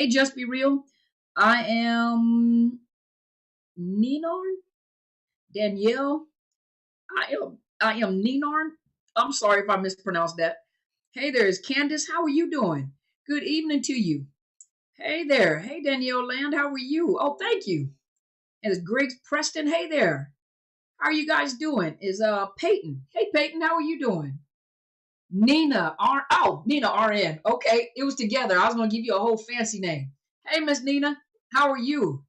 Hey, just be real. I am Ninar Danielle. I am Ninar. I'm sorry if I mispronounced that. Hey there, is Candace. How are you doing? Good evening to you. Hey there. Hey Danielle Land. How are you? Oh, thank you. And it's Greg Preston. Hey there. How are you guys doing? Is Peyton. Hey Peyton, how are you doing? Nina RN. Okay, it was together. I was gonna give you a whole fancy name. Hey Miss Nina, how are you?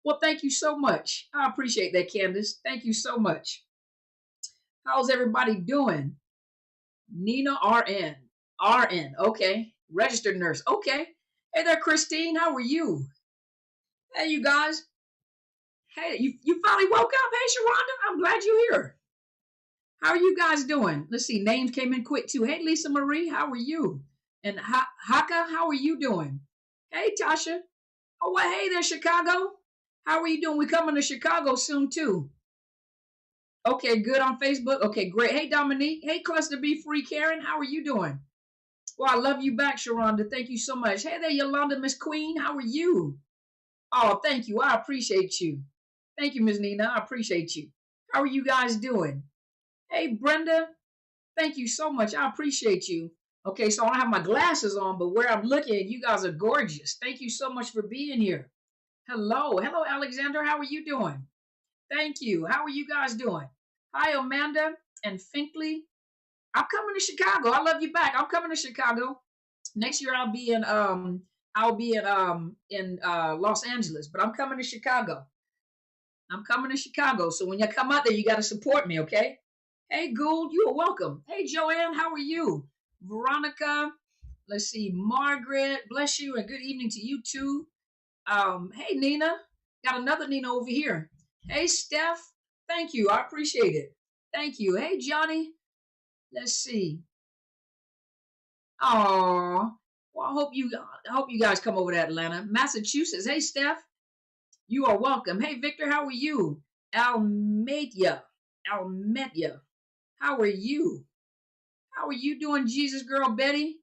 Well, thank you so much. I appreciate that, Candace. Thank you so much. How's everybody doing? Nina RN. RN. Okay. Registered nurse. Okay. Hey there, Christine. How are you? Hey, you guys. Hey, you finally woke up. Hey, Sharonda. I'm glad you're here. How are you guys doing? Let's see. Names came in quick too. Hey, Lisa Marie. How are you? And Haka, how are you doing? Hey, Tasha. Oh, well, hey there, Chicago. How are you doing? We coming to Chicago soon too. Okay, good on Facebook. Okay, great. Hey, Dominique. Hey, Cluster B Free Karen. How are you doing? Well, I love you back, Sharonda. Thank you so much. Hey there, Yolanda, Miss Queen. How are you? Oh, thank you. I appreciate you. Thank you, Miss Nina. I appreciate you. How are you guys doing? Hey, Brenda. Thank you so much. I appreciate you. Okay, so I don't have my glasses on, but where I'm looking, you guys are gorgeous. Thank you so much for being here. Hello. Hello, Alexander. How are you doing? Thank you. How are you guys doing? Hi, Amanda and Finkley. I'm coming to Chicago. I love you back. I'm coming to Chicago. Next year I'll be in Los Angeles, but I'm coming to Chicago. I'm coming to Chicago. So when you come out there, you gotta support me, okay? Hey Gould, you are welcome. Hey Joanne, how are you? Veronica, let's see, Margaret, bless you, and good evening to you too. Hey Nina, got another Nina over here. Hey Steph, thank you. I appreciate it. Thank you. Hey Johnny, let's see. Oh, well, I hope you guys come over to Atlanta, Massachusetts. Hey Steph, you are welcome. Hey Victor, how are you? Almedia, Almedia, how are you? How are you doing, Jesus girl Betty?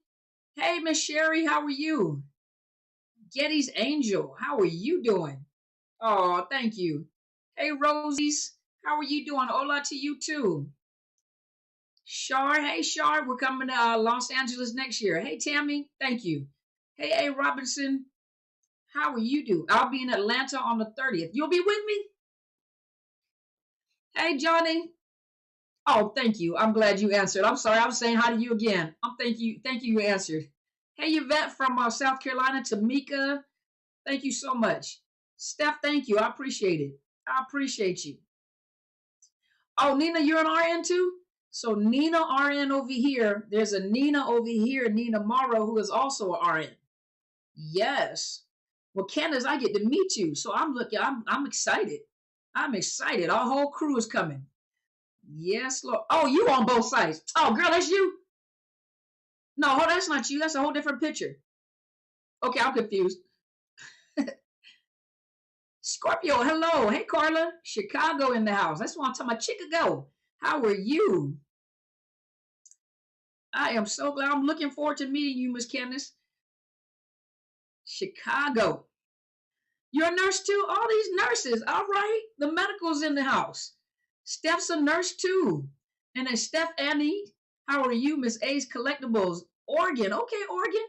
Hey Miss Sherry, how are you? Getty's Angel, how are you doing? Oh, thank you. Hey Rosie's, how are you doing? Hola to you too. Shar, hey Shar, we're coming to Los Angeles next year. Hey Tammy, thank you. Hey A Robinson, how are you doing? I'll be in Atlanta on the 30th. You'll be with me? Hey Johnny. Oh, thank you. I'm glad you answered. I'm sorry, I was saying hi to you again. Thank you, you answered. Hey Yvette from South Carolina, Tamika, thank you so much. Steph, thank you. I appreciate it. I appreciate you. Oh, Nina, you're an RN too? So Nina RN over here. There's a Nina over here, Nina Morrow, who is also a RN. Yes. Well, Candace, I get to meet you. So I'm excited. I'm excited. Our whole crew is coming. Yes, Lord. Oh, you on both sides. Oh, girl, that's you. No, that's not you. That's a whole different picture. Okay, I'm confused. Scorpio, hello. Hey, Carla. Chicago in the house. That's what I'm talking about. Chicago. How are you? I am so glad. I'm looking forward to meeting you, Miss Candace. Chicago. You're a nurse too? All these nurses. All right. The medical's in the house. Steph's a nurse too. And then Steph Annie. How are you, Miss A's Collectibles? Oregon. Okay, Oregon.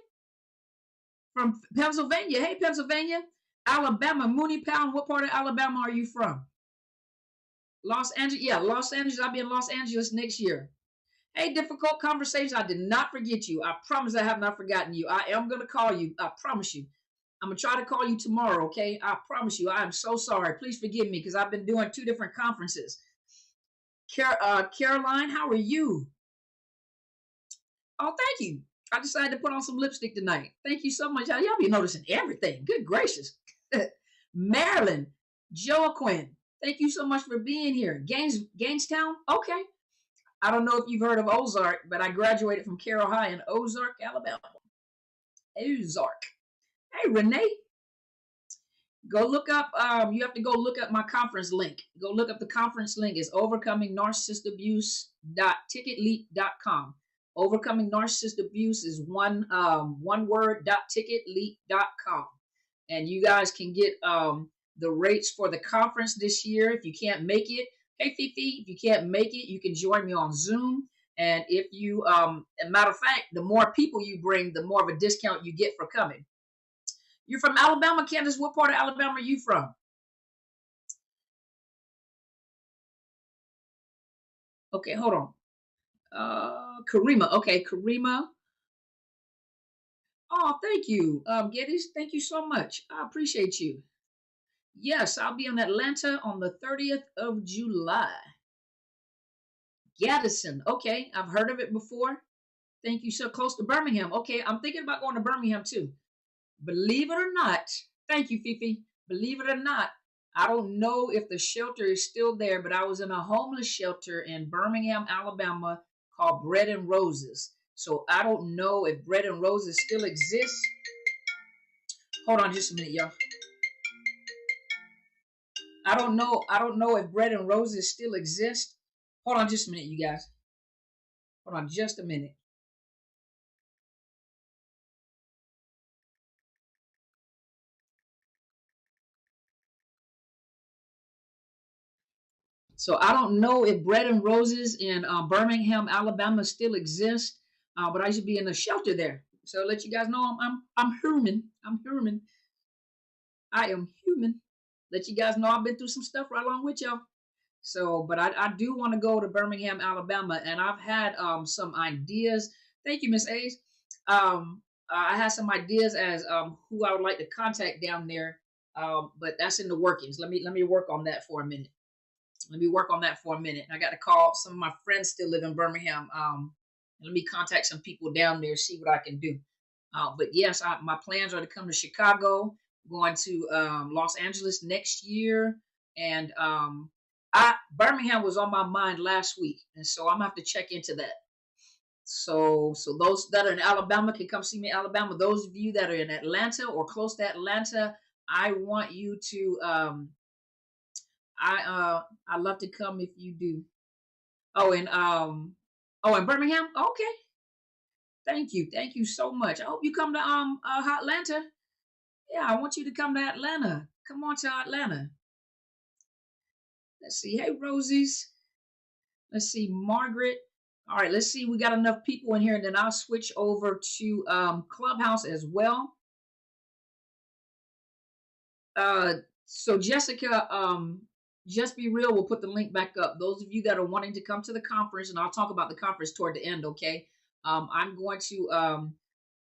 From Pennsylvania. Hey, Pennsylvania. Alabama. Mooney Pound. What part of Alabama are you from? Los Angeles. Yeah, Los Angeles. I'll be in Los Angeles next year. Hey, difficult conversation. I did not forget you. I promise I have not forgotten you. I am going to call you. I promise you. I'm going to try to call you tomorrow, okay? I promise you. I am so sorry. Please forgive me because I've been doing two different conferences. Caroline, how are you? Oh, thank you. I decided to put on some lipstick tonight. Thank you so much. Y'all be noticing everything. Good gracious. Marilyn, Joaquin, thank you so much for being here. Gainestown? Okay. I don't know if you've heard of Ozark, but I graduated from Carroll High in Ozark, Alabama. Ozark. Hey, Renee, go look up. You have to go look up my conference link. Go look up the conference link. It's overcomingnarcissistabuse.ticketleap.com. Overcoming narcissist abuse is one word. .ticketleap.com. and you guys can get the rates for the conference this year. If you can't make it, hey Fifi, if you can't make it, you can join me on Zoom. And if you, a matter of fact, the more people you bring, the more of a discount you get for coming. You're from Alabama, Candace. What part of Alabama are you from? Okay, hold on. Karima. Okay, Karima. Oh, thank you, Geddes. Thank you so much. I appreciate you. Yes, I'll be in Atlanta on the 30th of July. Gaddison. Okay, I've heard of it before. Thank you. So close to Birmingham. Okay, I'm thinking about going to Birmingham too. Believe it or not, thank you, Fifi. Believe it or not, I don't know if the shelter is still there, but I was in a homeless shelter in Birmingham, Alabama called Bread and Roses. So I don't know if Bread and Roses still exists. Hold on just a minute, y'all. I don't know if Bread and Roses still exist. Hold on just a minute, you guys. Hold on just a minute. So I don't know if Bread and Roses in Birmingham, Alabama still exist, but I should be in a shelter there. So let you guys know I'm human. I'm human. I am human. Let you guys know I've been through some stuff right along with y'all. So, but I do want to go to Birmingham, Alabama, and I've had some ideas. Thank you, Miss Ace. I had some ideas as who I would like to contact down there, but that's in the workings. Let me work on that for a minute. Let me work on that for a minute. I got to call some of my friends still live in Birmingham. Let me contact some people down there, see what I can do. But yes, my plans are to come to Chicago, going to Los Angeles next year, and Birmingham was on my mind last week, and so I'm gonna have to check into that. So those that are in Alabama can come see me in Alabama. Those of you that are in Atlanta or close to Atlanta, I want you to I love to come if you do. Oh, and in Birmingham. Okay, thank you so much. I hope you come to Atlanta. Yeah, I want you to come to Atlanta. Come on to Atlanta. Let's see. Hey, Rosie's. Let's see, Margaret. All right, let's see. We got enough people in here, and then I'll switch over to Clubhouse as well. So Jessica, just be real. We'll put the link back up. Those of you that are wanting to come to the conference, and I'll talk about the conference toward the end. Okay. I'm going to.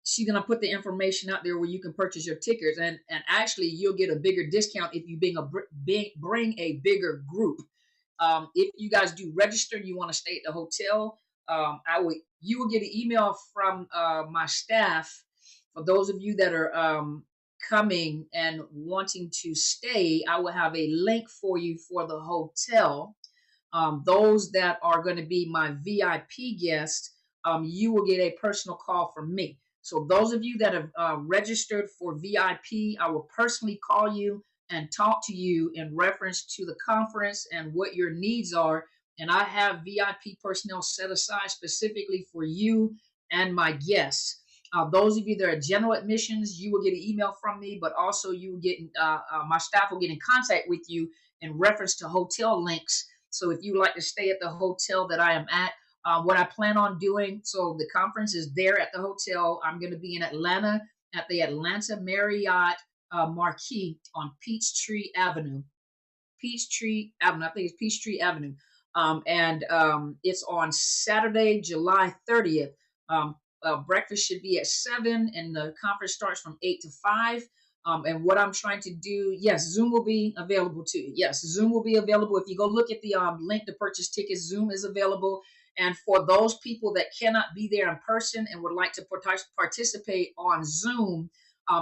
She's gonna put the information out there where you can purchase your tickets, and actually you'll get a bigger discount if you bring a bigger group. If you guys do register, you want to stay at the hotel. You will get an email from my staff. For those of you that are coming and wanting to stay, I will have a link for you for the hotel. Those that are going to be my VIP guests, you will get a personal call from me. So those of you that have registered for VIP, I will personally call you and talk to you in reference to the conference and what your needs are. And I have VIP personnel set aside specifically for you and my guests. Those of you that are general admissions, you will get an email from me, but also you will get my staff will get in contact with you in reference to hotel links. So if you would like to stay at the hotel that I am at, what I plan on doing, so the conference is there at the hotel. I'm going to be in Atlanta at the Atlanta Marriott Marquis on Peachtree Avenue. Peachtree Avenue. I think it's Peachtree Avenue. And it's on Saturday, July 30th. Breakfast should be at 7, and the conference starts from 8 to 5. And what I'm trying to do, yes, Zoom will be available too. Yes, Zoom will be available. If you go look at the link to purchase tickets, Zoom is available. And for those people that cannot be there in person and would like to participate on Zoom,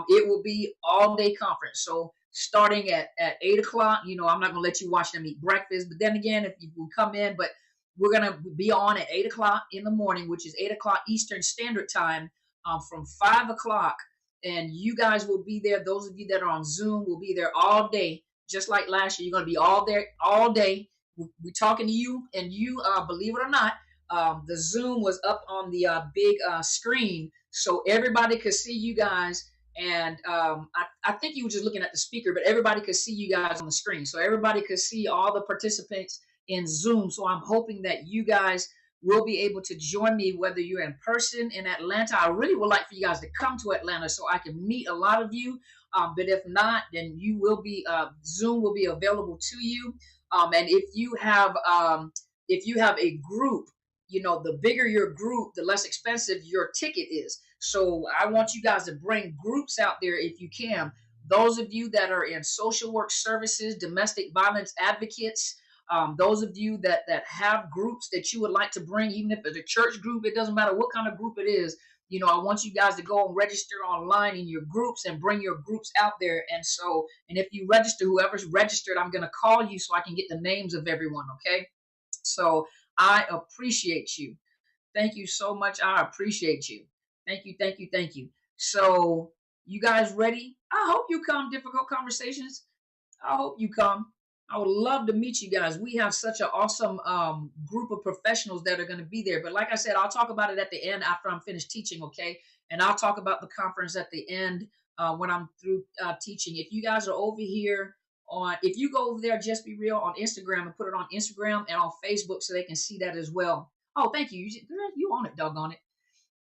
it will be all day conference. So starting at 8 o'clock, I'm not going to let you watch them eat breakfast. But then again, if you will come in, but we're going to be on at 8 o'clock in the morning, which is 8 o'clock Eastern Standard Time, from 5 o'clock. And you guys will be there. Those of you that are on Zoom will be there all day, just like last year. You're going to be all there all day. We're talking to you, and you, believe it or not, the Zoom was up on the big screen, so everybody could see you guys. And I think you were just looking at the speaker, but everybody could see you guys on the screen. So everybody could see all the participants in Zoom. So I'm hoping that you guys will be able to join me, whether you're in person in Atlanta. I really would like for you guys to come to Atlanta so I can meet a lot of you. But if not, then you will be Zoom will be available to you. And if you have a group, the bigger your group, the less expensive your ticket is. So I want you guys to bring groups out there if you can. Those of you that are in social work services, domestic violence advocates, those of you that have groups that you would like to bring, even if it's a church group, it doesn't matter what kind of group it is. I want you guys to go and register online in your groups and bring your groups out there. And if you register, whoever's registered, I'm going to call you so I can get the names of everyone. Okay. So I appreciate you. Thank you so much. I appreciate you. Thank you, thank you, thank you. So, you guys ready? I hope you come, Difficult Conversations. I hope you come. I would love to meet you guys. We have such an awesome group of professionals that are going to be there. But like I said, I'll talk about it at the end after I'm finished teaching, okay? And I'll talk about the conference at the end when I'm through teaching. If you guys are over here if you go over there, Just Be Real on Instagram and put it on Instagram and on Facebook so they can see that as well. Oh, thank you. Girl, you on it, doggone it.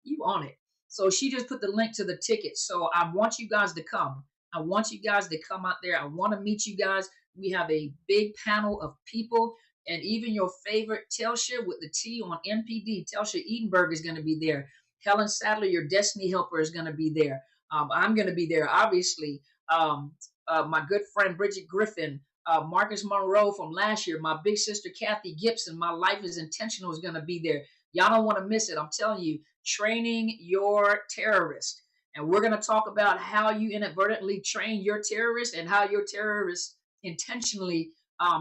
You on it. So she just put the link to the tickets. So I want you guys to come. I want you guys to come out there. I want to meet you guys. We have a big panel of people, and even your favorite Telsha with the T on MPD. Telsha Edenberg is going to be there. Helen Sadler, your Destiny Helper, is going to be there. I'm going to be there, obviously. My good friend Bridget Griffin, Marcus Monroe from last year, my big sister Kathy Gibson, My Life is Intentional, is going to be there. Y'all don't want to miss it. I'm telling you, training your terrorist. And we're going to talk about how you inadvertently train your terrorist and how your terrorist intentionally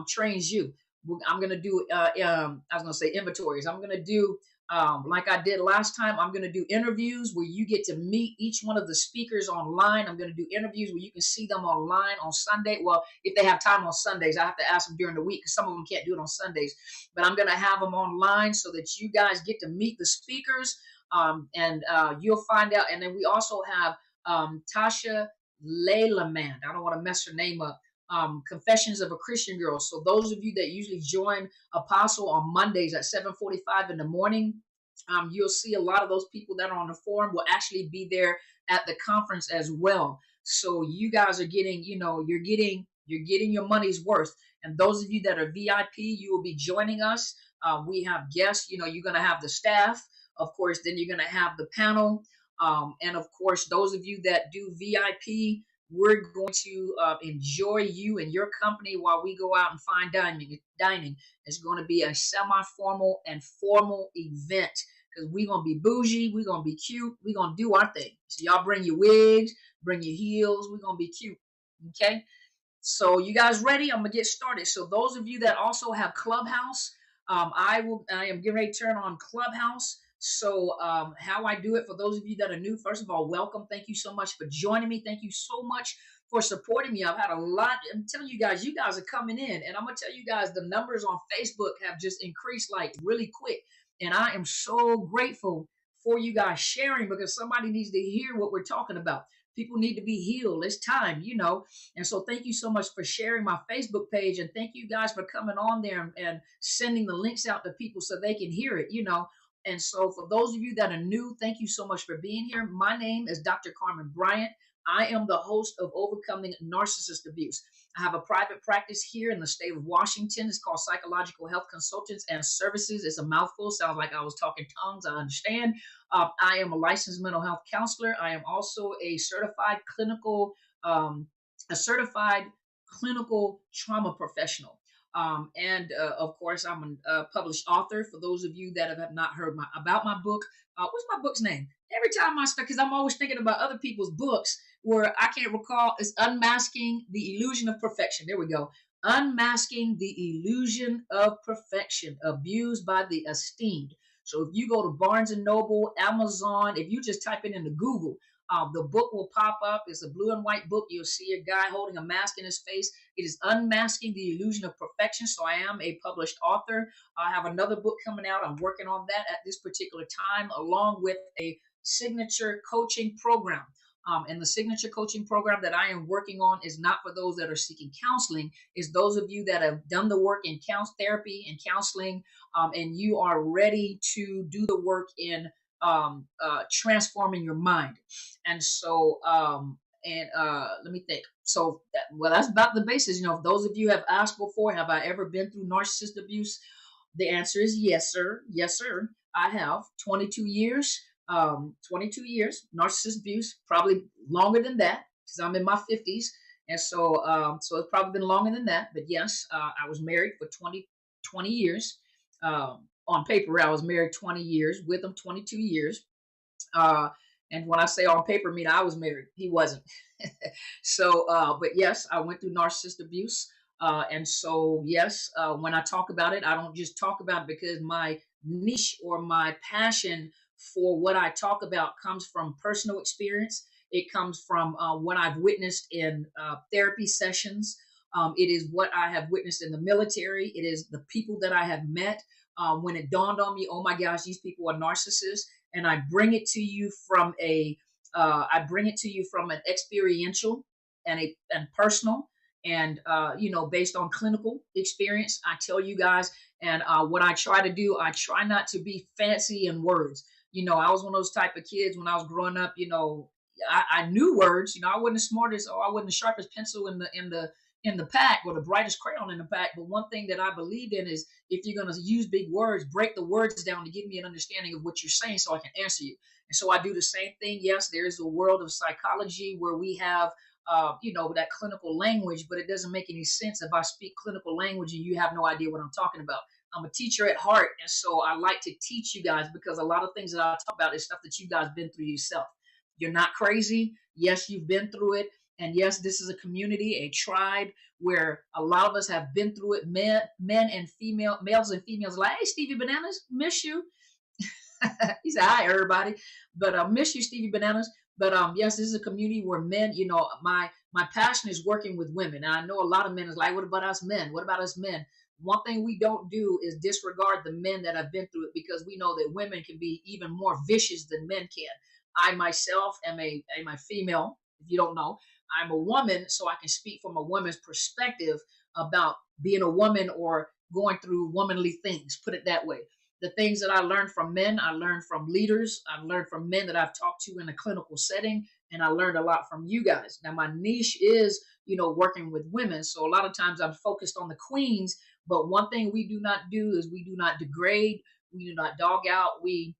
trains you. I'm going to do, I was going to say inventories. I'm going to do, like I did last time, I'm going to do interviews where you get to meet each one of the speakers online. I'm going to do interviews where you can see them online on Sunday. Well, if they have time on Sundays, I have to ask them during the week because some of them can't do it on Sundays. But I'm going to have them online so that you guys get to meet the speakers, and you'll find out. And then we also have Tasha Leyland. I don't want to mess her name up. Confessions of a Christian Girl. So those of you that usually join Apostle on Mondays at 7:45 in the morning, you'll see a lot of those people that are on the forum will actually be there at the conference as well. So you guys are getting, you're getting your money's worth. And those of you that are VIP, you will be joining us. We have guests. You're going to have the staff, of course. Then you're going to have the panel, and of course, those of you that do VIP. We're going to enjoy you and your company while we go out and fine dining. It's going to be a semi-formal and formal event because we're going to be bougie. We're going to be cute. We're going to do our thing. So y'all bring your wigs, bring your heels. We're going to be cute. Okay. So you guys ready? I'm going to get started. So those of you that also have Clubhouse, I am getting ready to turn on Clubhouse. So how I do it, for those of you that are new, first of all, welcome. Thank you so much for joining me. Thank you so much for supporting me. I've had a lot. I'm telling you guys are coming in. And I'm going to tell you guys, the numbers on Facebook have just increased like really quick. And I am so grateful for you guys sharing because somebody needs to hear what we're talking about. People need to be healed. It's time, And so thank you so much for sharing my Facebook page. And thank you guys for coming on there and sending the links out to people so they can hear it, And so for those of you that are new, thank you so much for being here. My name is Dr. Carmen Bryant. I am the host of Overcoming Narcissist Abuse. I have a private practice here in the state of Washington. It's called Psychological Health Consultants and Services. It's a mouthful. Sounds like I was talking tongues. I understand. I am a licensed mental health counselor. I am also a certified clinical trauma professional. Of course, I'm a published author. For those of you that have not heard about my book, what's my book's name? Every time I start, because I'm always thinking about other people's books where I can't recall, it's Unmasking the Illusion of Perfection. There we go. Unmasking the Illusion of Perfection, Abused by the Esteemed. So if you go to Barnes & Noble, Amazon, if you just type it into Google, the book will pop up. It's a blue and white book. You'll see a guy holding a mask in his face. It is Unmasking the Illusion of Perfection. So I am a published author. I have another book coming out. I'm working on that at this particular time, along with a signature coaching program. And the signature coaching program that I am working on is not for those that are seeking counseling. It's those of you that have done the work in therapy and counseling, and you are ready to do the work in transforming your mind. And so, let me think. So, that's about the basis. If those of you have asked before, have I ever been through narcissist abuse? The answer is yes, sir. Yes, sir. I have 22 years. 22 years narcissist abuse, probably longer than that because I'm in my 50s, and so it's probably been longer than that. But yes, I was married for 20 years. On paper, I was married 20 years, with him 22 years. And when I say on paper, I mean I was married. He wasn't. But yes, I went through narcissist abuse. And so, yes, when I talk about it, I don't just talk about it because my niche or my passion for what I talk about comes from personal experience. It comes from what I've witnessed in therapy sessions. It is what I have witnessed in the military. It is the people that I have met. When it dawned on me, oh my gosh, these people are narcissists, and I bring it to you from an experiential and personal, and based on clinical experience. I tell you guys, and what I try to do, I try not to be fancy in words. I was one of those type of kids when I was growing up. I knew words. I wasn't the smartest, or I wasn't the sharpest pencil in the pack, or the brightest crayon in the pack. But one thing that I believed in is, if you're going to use big words, break the words down to give me an understanding of what you're saying so I can answer you. And so I do the same thing. Yes, there is a world of psychology where we have, that clinical language, but it doesn't make any sense if I speak clinical language and you have no idea what I'm talking about. I'm a teacher at heart, and so I like to teach you guys, because a lot of things that I talk about is stuff that you guys been through yourself. You're not crazy. Yes, you've been through it. And yes, this is a community, a tribe, where a lot of us have been through it, men and female, males and females. Like, hey, Stevie Bananas, miss you. He said, hi, everybody. But miss you, Stevie Bananas. But yes, this is a community where men, my passion is working with women. And I know a lot of men is like, what about us men? What about us men? One thing we don't do is disregard the men that have been through it, because we know that women can be even more vicious than men can. I myself am a female, if you don't know. I'm a woman, so I can speak from a woman's perspective about being a woman or going through womanly things, put it that way. The things that I learned from men, I learned from leaders, I've learned from men that I've talked to in a clinical setting, and I learned a lot from you guys. Now, my niche is, working with women. So a lot of times I'm focused on the queens, but one thing we do not do is we do not degrade, we do not dog out, we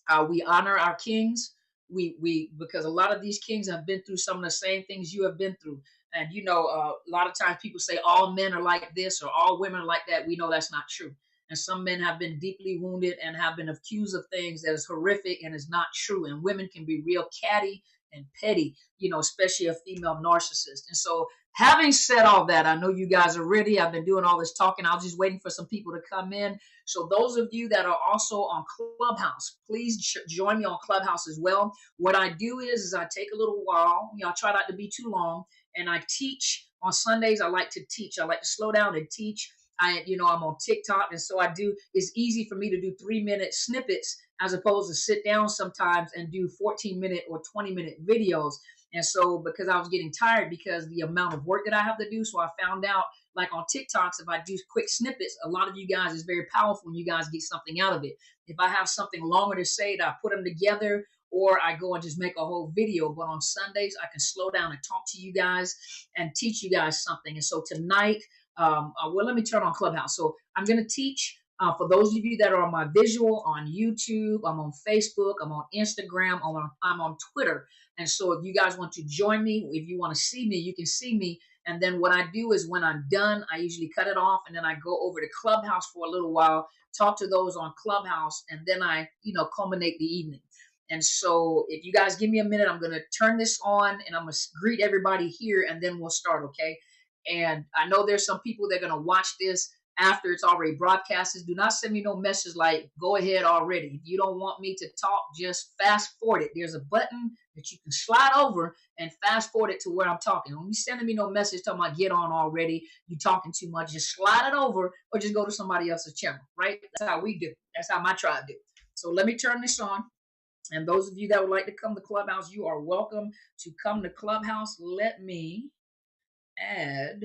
honor our kings. We Because a lot of these kings have been through some of the same things you have been through. And a lot of times people say all men are like this or all women are like that. We know that's not true. And some men have been deeply wounded and have been accused of things that is horrific and is not true. And women can be real catty and petty, especially a female narcissist. And so, having said all that, I know you guys are ready. I've been doing all this talking. I was just waiting for some people to come in. So those of you that are also on Clubhouse, please join me on Clubhouse as well. What I do is I take a little while. I try not to be too long, and I teach on Sundays. I like to teach. I like to slow down and teach. I'm on TikTok, and so it's easy for me to do 3-minute snippets as opposed to sit down sometimes and do 14-minute or 20-minute videos. And so, because I was getting tired because the amount of work that I have to do, so I found out, like on TikToks, if I do quick snippets, a lot of you guys is very powerful and you guys get something out of it. If I have something longer to say, I put them together, or I go and just make a whole video. But on Sundays, I can slow down and talk to you guys and teach you guys something. And so tonight, let me turn on Clubhouse. So I'm going to teach. For those of you that are on my visual on YouTube, I'm on Facebook, I'm on Instagram, I'm on Twitter. And so if you guys want to join me, if you want to see me, you can see me. And then what I do is when I'm done, I usually cut it off, and then I go over to Clubhouse for a little while, talk to those on Clubhouse, and then I, culminate the evening. And so if you guys give me a minute, I'm going to turn this on and I'm going to greet everybody here, and then we'll start, okay? And I know there's some people that are going to watch this after it's already broadcasted. Do not send me no message like, go ahead already. If you don't want me to talk, just fast forward it. There's a button that you can slide over and fast forward it to where I'm talking. Don't be sending me no message talking about get on already, you talking too much. Just slide it over or just go to somebody else's channel, right? That's how we do. That's how my tribe do. So let me turn this on. And those of you that would like to come to Clubhouse, you are welcome to come to Clubhouse. Let me add,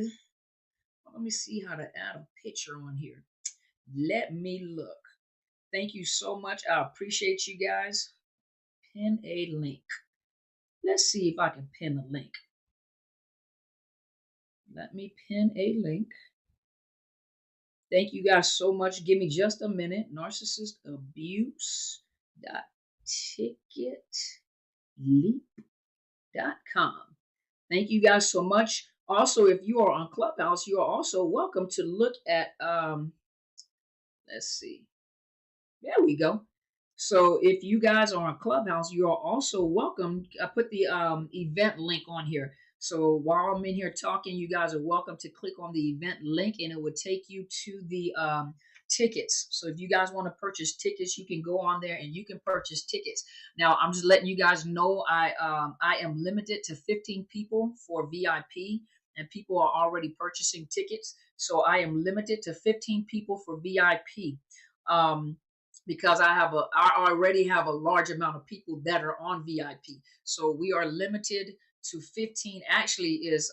let me see how to add a picture on here. Let me look. Thank you so much. I appreciate you guys. Pin a link. Let's see if I can pin a link. Let me pin a link. Thank you guys so much. Give me just a minute. narcissistabuse.ticketleap.com. Thank you guys so much. Also, if you are on Clubhouse, you are also welcome to look at let's see. There we go. So if you guys are on Clubhouse, you are also welcome. I put the event link on here. So while I'm in here talking, you guys are welcome to click on the event link and it would take you to the tickets. So if you guys want to purchase tickets, you can go on there and you can purchase tickets. Now, I'm just letting you guys know I am limited to 15 people for VIP and people are already purchasing tickets. So I am limited to 15 people for VIP. Because I already have a large amount of people that are on VIP. So we are limited to 15, actually is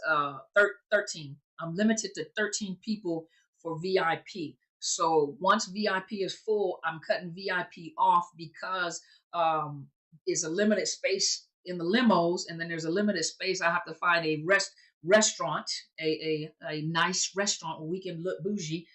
13. I'm limited to 13 people for VIP. So once VIP is full, I'm cutting VIP off because it's a limited space in the limos, and then there's a limited space. I have to find a restaurant, a nice restaurant where we can look bougie.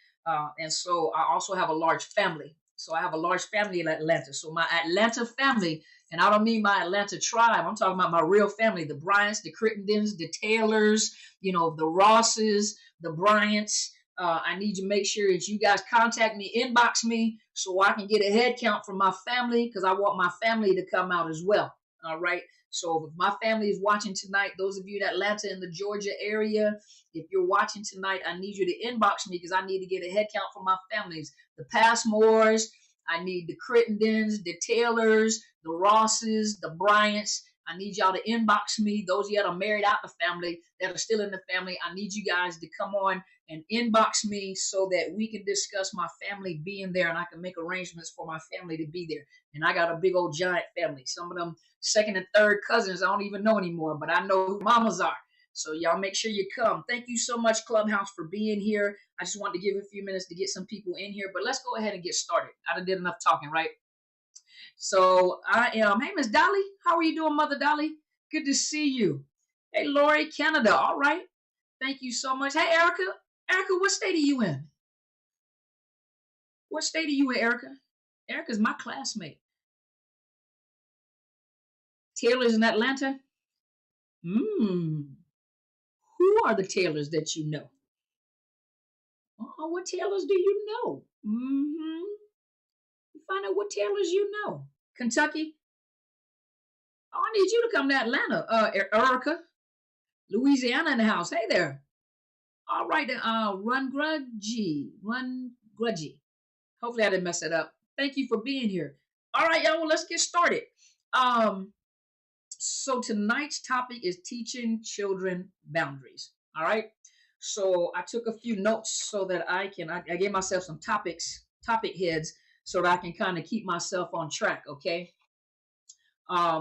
And so I also have a large family. So I have a large family in Atlanta. So my Atlanta family, and I don't mean my Atlanta tribe, I'm talking about my real family, the Bryants, the Crittendens, the Taylors, the Rosses, the Bryants. I need to make sure that you guys contact me, inbox me, so I can get a head count from my family, because I want my family to come out as well. All right. So if my family is watching tonight, those of you in Atlanta and the Georgia area, if you're watching tonight, I need you to inbox me because I need to get a head count for my families. The Passmores, I need the Crittendens, the Taylors, the Rosses, the Bryants. I need y'all to inbox me. Those of you that are married out the family, that are still in the family, I need you guys to come on and inbox me so that we can discuss my family being there and I can make arrangements for my family to be there. And I got a big old giant family. Some of them second and third cousins I don't even know anymore, but I know who mamas are. So y'all make sure you come. Thank you so much, Clubhouse, for being here. I just want to give a few minutes to get some people in here, but let's go ahead and get started. I done did enough talking, right? So I am, hey, Miss Dolly, how are you doing, Mother Dolly? Good to see you. Hey, Lori, Canada, all right. Thank you so much. Hey, Erica. Erica, what state are you in? What state are you in, Erica? Erica's my classmate. Taylor's in Atlanta? Who are the Taylors that you know? Oh, what Taylors do you know? Find out what Taylors you know. Kentucky? Oh, I need you to come to Atlanta. Erica. Louisiana in the house. Hey there. All right, Run Grudgy. Hopefully I didn't mess it up. Thank you for being here. All right, y'all, well, let's get started. So tonight's topic is teaching children boundaries. All right. So I took a few notes so that I gave myself some topic heads so that I can kind of keep myself on track. Okay.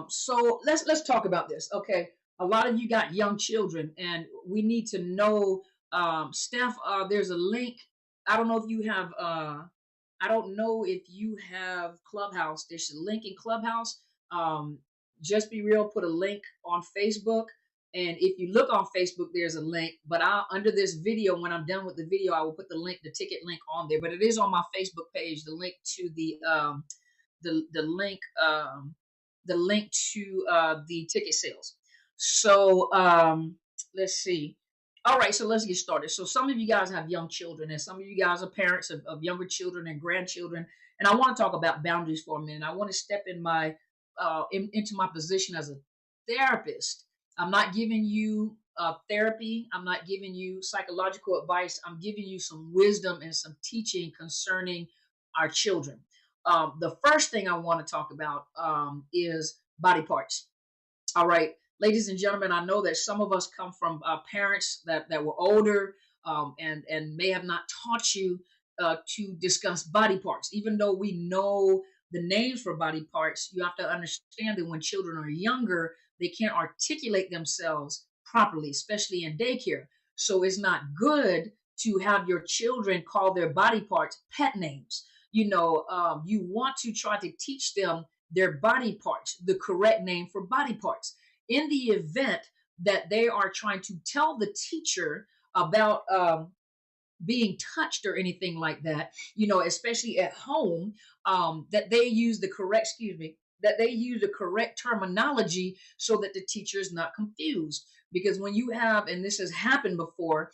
So let's talk about this. Okay. A lot of you got young children and we need to know, Steph, there's a link. I don't know if you have, Clubhouse. There's a link in Clubhouse. Just Be Real put a link on Facebook. And if you look on Facebook, there's a link. But under this video, when I'm done with the video, I will put the ticket link on there. But it is on my Facebook page, the link to the link to the ticket sales. So let's see. All right, so let's get started. So some of you guys have young children, and some of you guys are parents of younger children and grandchildren. And I want to talk about boundaries for a minute. I want to step into my position as a therapist. I'm not giving you therapy. I'm not giving you psychological advice. I'm giving you some wisdom and some teaching concerning our children. The first thing I want to talk about is body parts. All right, ladies and gentlemen, I know that some of us come from parents that were older and may have not taught you to discuss body parts, even though we know the names for body parts, you have to understand that when children are younger, they can't articulate themselves properly, especially in daycare. So it's not good to have your children call their body parts pet names. You want to try to teach them their body parts, the correct name for body parts. In the event that they are trying to tell the teacher about being touched or anything like that, especially at home, that they use the correct, that they use the correct terminology so that the teacher is not confused. Because when you have, and this has happened before,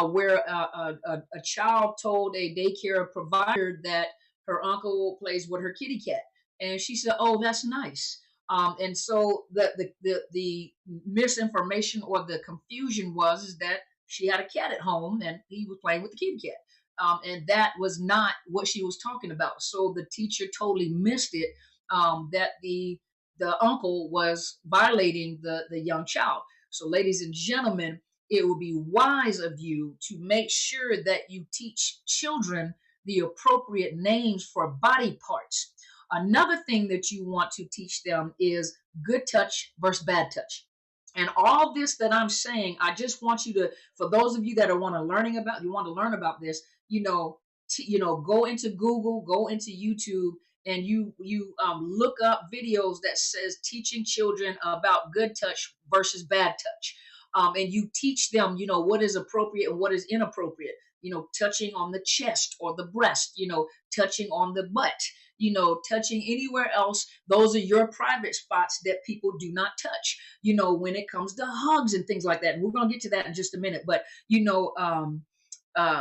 where a child told a daycare provider that her uncle plays with her kitty cat, and she said, "Oh, that's nice." And so the misinformation or the confusion was is that she had a cat at home and he was playing with the kitty cat. And that was not what she was talking about. So the teacher totally missed it, that the uncle was violating the young child. So, ladies and gentlemen, it will be wise of you to make sure that you teach children the appropriate names for body parts. Another thing that you want to teach them is good touch versus bad touch. And all this that I'm saying, I just want you to, for those of you that you want to learn about this, go into Google, go into YouTube, and you look up videos that says teaching children about good touch versus bad touch. And you teach them, what is appropriate and what is inappropriate. Touching on the chest or the breast, touching on the butt, touching anywhere else. Those are your private spots that people do not touch, when it comes to hugs and things like that. And we're going to get to that in just a minute. But,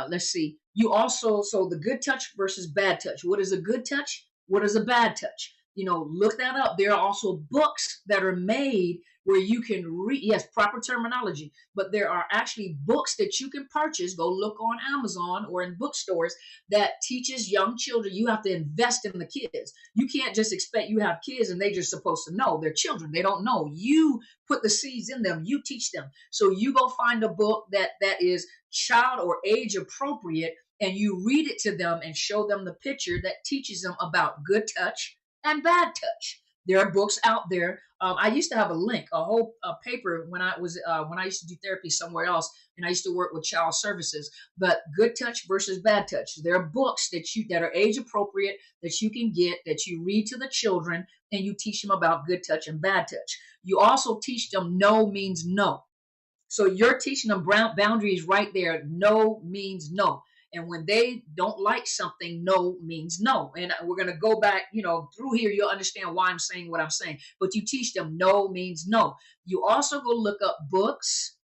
let's see. You also, so the good touch versus bad touch. What is a good touch? What is a bad touch? Look that up. There are also books that are made where you can read, yes, proper terminology, but there are actually books that you can purchase. Go look on Amazon or in bookstores that teaches young children. You have to invest in the kids. You can't just expect, you have kids and they just supposed to know. They're children. They don't know. You put the seeds in them. You teach them. So you go find a book that is child or age appropriate, and you read it to them and show them the picture that teaches them about good touch and bad touch. There are books out there. I used to have a link, a whole paper when I used to do therapy somewhere else, and I used to work with child services. But good touch versus bad touch. There are books that are age appropriate that you can get, that you read to the children, and you teach them about good touch and bad touch. You also teach them no means no. So you're teaching them boundaries right there. No means no. And when they don't like something, no means no. And we're going to go back, through here, you'll understand why I'm saying what I'm saying. But you teach them no means no. You also go look up books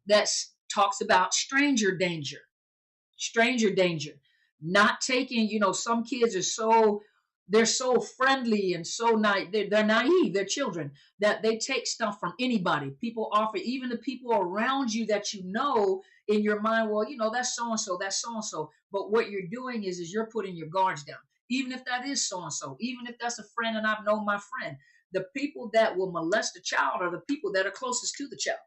that talks about stranger danger. Stranger danger. Not taking, some kids are they're so friendly and so they're naive, they're children, that they take stuff from anybody. People offer, even the people around you that in your mind, well, that's so-and-so, that's so-and-so. But what you're doing is you're putting your guards down. Even if that is so-and-so, even if that's a friend and I've known my friend, the people that will molest a child are the people that are closest to the child.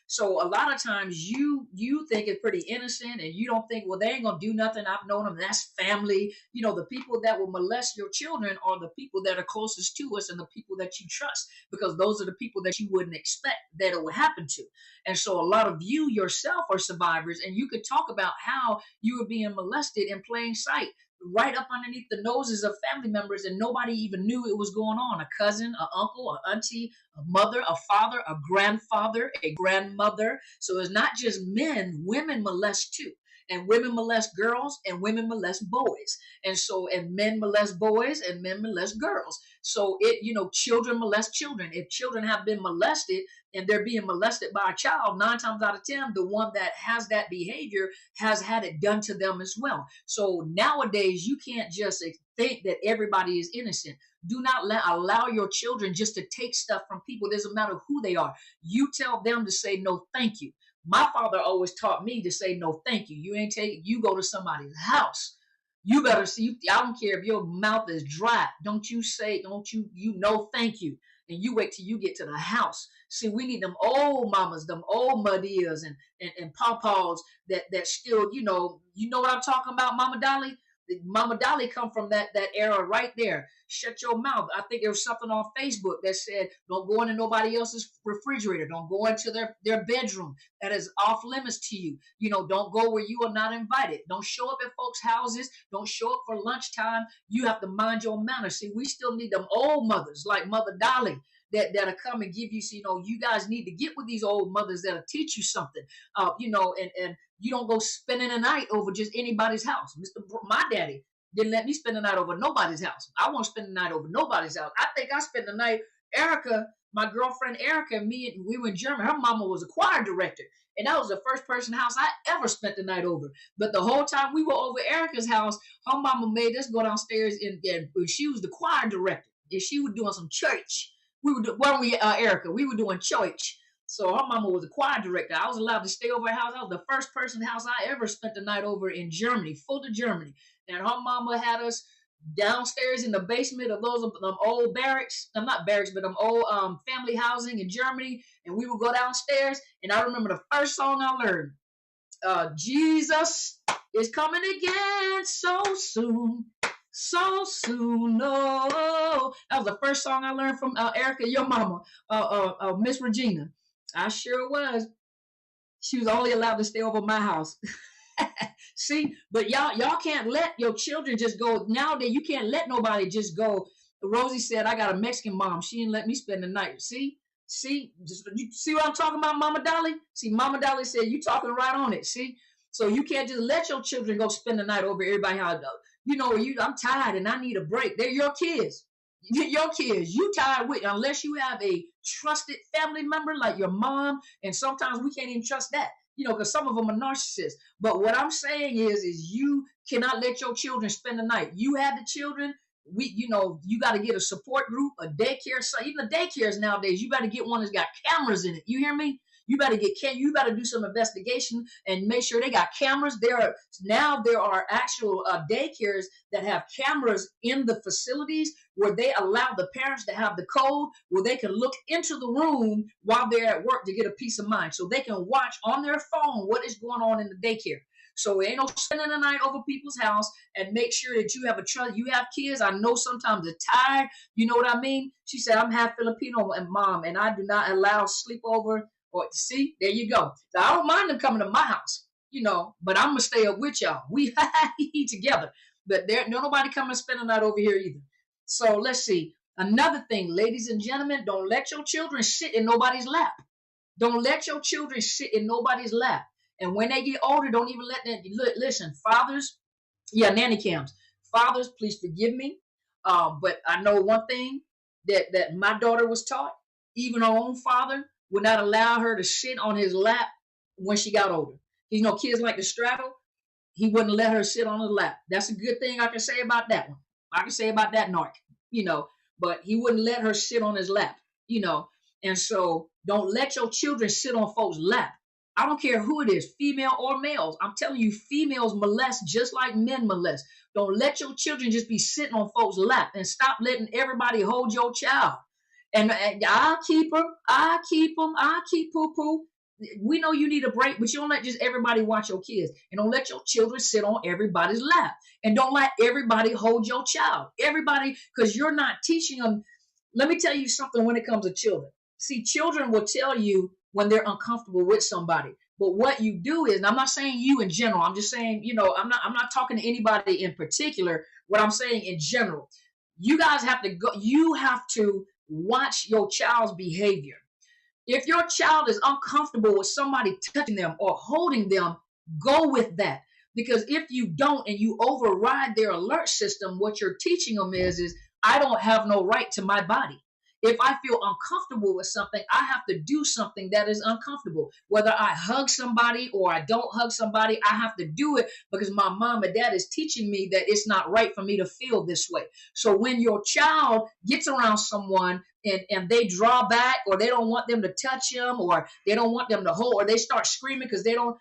So a lot of times you think it's pretty innocent and you don't think, well, they ain't gonna do nothing, I've known them, that's family. The people that will molest your children are the people that are closest to us and the people that you trust, because those are the people that you wouldn't expect that it would happen to. And so a lot of you yourself are survivors, and you could talk about how you were being molested in plain sight, right up underneath the noses of family members, and nobody even knew it was going on. A cousin, an uncle, an auntie, a mother, a father, a grandfather, a grandmother. So it's not just men, women molest too. And women molest girls and women molest boys. And men molest boys and men molest girls. So children molest children. If children have been molested and they're being molested by a child, 9 times out of 10, the one that has that behavior has had it done to them as well. So nowadays, you can't just think that everybody is innocent. Do not allow your children just to take stuff from people. It doesn't matter who they are. You tell them to say no, thank you. My father always taught me to say no, thank you. You go to somebody's house. You better see, I don't care if your mouth is dry. Don't you know thank you. And you wait till you get to the house. See, we need them old mamas, them old muddias and pawpaws that still, you know what I'm talking about, Mama Dolly? Mama Dolly come from that era right there. Shut your mouth. I think there was something on Facebook that said, don't go into nobody else's refrigerator. Don't go into their bedroom. That is off limits to you. You know, don't go where you are not invited. Don't show up at folks' houses. Don't show up for lunchtime. You have to mind your manners. See, we still need them old mothers like Mother Dolly that'll come and give you, you know, you guys need to get with these old mothers that'll teach you something. You know, and you don't go spending a night over just anybody's house. My daddy didn't let me spend the night over nobody's house. I won't spend the night over nobody's house. I think I spent the night, Erica, my girlfriend Erica, and me, we were in Germany. Her mama was a choir director. And that was the first person house I ever spent the night over. But the whole time we were over Erica's house, her mama made us go downstairs and she was the choir director. And she was doing some church. Erica? We were doing church. So her mama was a choir director. I was allowed to stay over her house. I was the first person house I ever spent the night over in Germany, full to Germany. And her mama had us downstairs in the basement of those old barracks. I'm not barracks, but them old family housing in Germany. And we would go downstairs. And I remember the first song I learned. Jesus is coming again so soon. So soon, oh. That was the first song I learned from Erica, your mama, Miss Regina. I sure was. She was only allowed to stay over my house. See, but y'all can't let your children just go. Nowadays, you can't let nobody just go. Rosie said, I got a Mexican mom. She didn't let me spend the night. See, you see what I'm talking about, Mama Dolly? See, Mama Dolly said, you talking right on it. See, so you can't just let your children go spend the night over everybody's house. You know, I'm tired and I need a break. They're your kids. Your kids. You tired with, unless you have a trusted family member like your mom, and sometimes we can't even trust that, you know, because some of them are narcissists. But what I'm saying is you cannot let your children spend the night. You have the children. You got to get a support group, a daycare. So even the daycares nowadays, you better get one that's got cameras in it. You hear me? You better do some investigation and make sure they got cameras. There are actual daycares that have cameras in the facilities where they allow the parents to have the code where they can look into the room while they're at work to get a peace of mind, so they can watch on their phone what is going on in the daycare. So it ain't no spending the night over people's house, and make sure that you have you have kids. I know sometimes they're tired. You know what I mean? She said, I'm half Filipino and mom, and I do not allow sleepover. Or see, there you go. So I don't mind them coming to my house, you know, but I'm gonna stay up with y'all. We eat together, but nobody coming to spend the night over here either. So let's see. Another thing, ladies and gentlemen, don't let your children sit in nobody's lap. Don't let your children sit in nobody's lap. And when they get older, don't even let them listen. Fathers, nanny cams. Fathers, please forgive me. But I know one thing that my daughter was taught. Even her own father would not allow her to sit on his lap when she got older. You know, kids like to straddle. He wouldn't let her sit on his lap. That's a good thing I can say about that one. I can say about that narc, you know, but he wouldn't let her sit on his lap, you know. And so don't let your children sit on folks' lap. I don't care who it is, female or males. I'm telling you, females molest just like men molest. Don't let your children just be sitting on folks' lap, and stop letting everybody hold your child. And I'll keep them. I'll keep poo-poo. We know you need a break, but you don't let just everybody watch your kids. And don't let your children sit on everybody's lap. And don't let everybody hold your child. Everybody, because you're not teaching them. Let me tell you something when it comes to children. See, children will tell you when they're uncomfortable with somebody. But what you do is, and I'm not saying you in general, I'm just saying, you know, I'm not talking to anybody in particular. What I'm saying in general, you guys have to go, you have to watch your child's behavior. If your child is uncomfortable with somebody touching them or holding them, go with that. Because if you don't and you override their alert system, what you're teaching them is I don't have no right to my body. If I feel uncomfortable with something, I have to do something that is uncomfortable. Whether I hug somebody or I don't hug somebody, I have to do it because my mom and dad is teaching me that it's not right for me to feel this way. So when your child gets around someone and they draw back, or they don't want them to touch them, or they don't want them to hold, or they start screaming because they don't,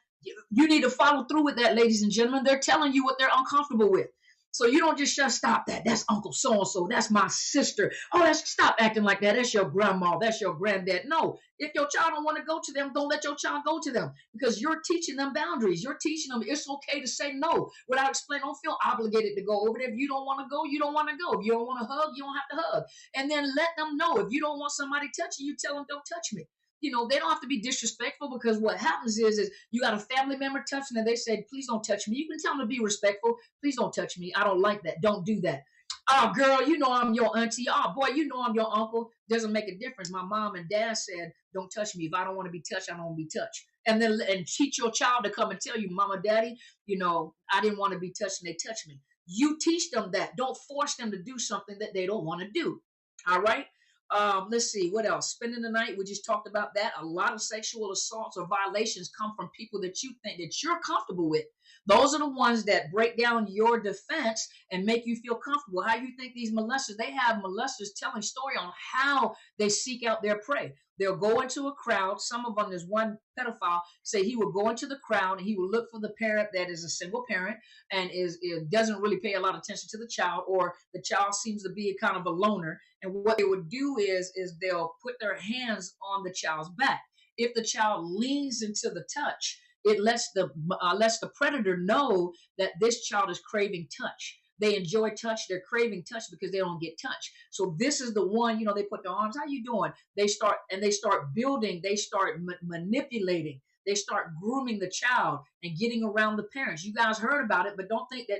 you need to follow through with that, ladies and gentlemen. They're telling you what they're uncomfortable with. So you don't just stop that. That's Uncle so-and-so. That's my sister. Oh, let's stop acting like that. That's your grandma. That's your granddad. No, if your child don't want to go to them, don't let your child go to them because you're teaching them boundaries. You're teaching them it's okay to say no without explaining. Don't feel obligated to go over there. If you don't want to go, you don't want to go. If you don't want to hug, you don't have to hug. And then let them know if you don't want somebody touching you, tell them don't touch me. They don't have to be disrespectful because what happens is you got a family member touching and they say, please don't touch me. You can tell them to be respectful. Please don't touch me. I don't like that. Don't do that. Oh, girl, I'm your auntie. Oh, boy, I'm your uncle. Doesn't make a difference. My mom and dad said, don't touch me. If I don't want to be touched, I don't want to be touched. And teach your child to come and tell you, Mama, Daddy, I didn't want to be touched and they touched me. You teach them that. Don't force them to do something that they don't want to do. All right. Let's see what else. Spending the night. We just talked about that. A lot of sexual assaults or violations come from people that you think that you're comfortable with. Those are the ones that break down your defense and make you feel comfortable. How you think these molesters, they have molesters telling story on how they seek out their prey. They'll go into a crowd. Some of them, there's one pedophile, say he will go into the crowd and he will look for the parent that is a single parent and doesn't really pay a lot of attention to the child, or the child seems to be a kind of a loner. And what they would do is they'll put their hands on the child's back. If the child leans into the touch, it lets the predator know that this child is craving touch. They enjoy touch. They're craving touch because they don't get touch. So this is the one, they put their arms. How you doing? They start building. They start manipulating. They start grooming the child and getting around the parents. You guys heard about it, but don't think that,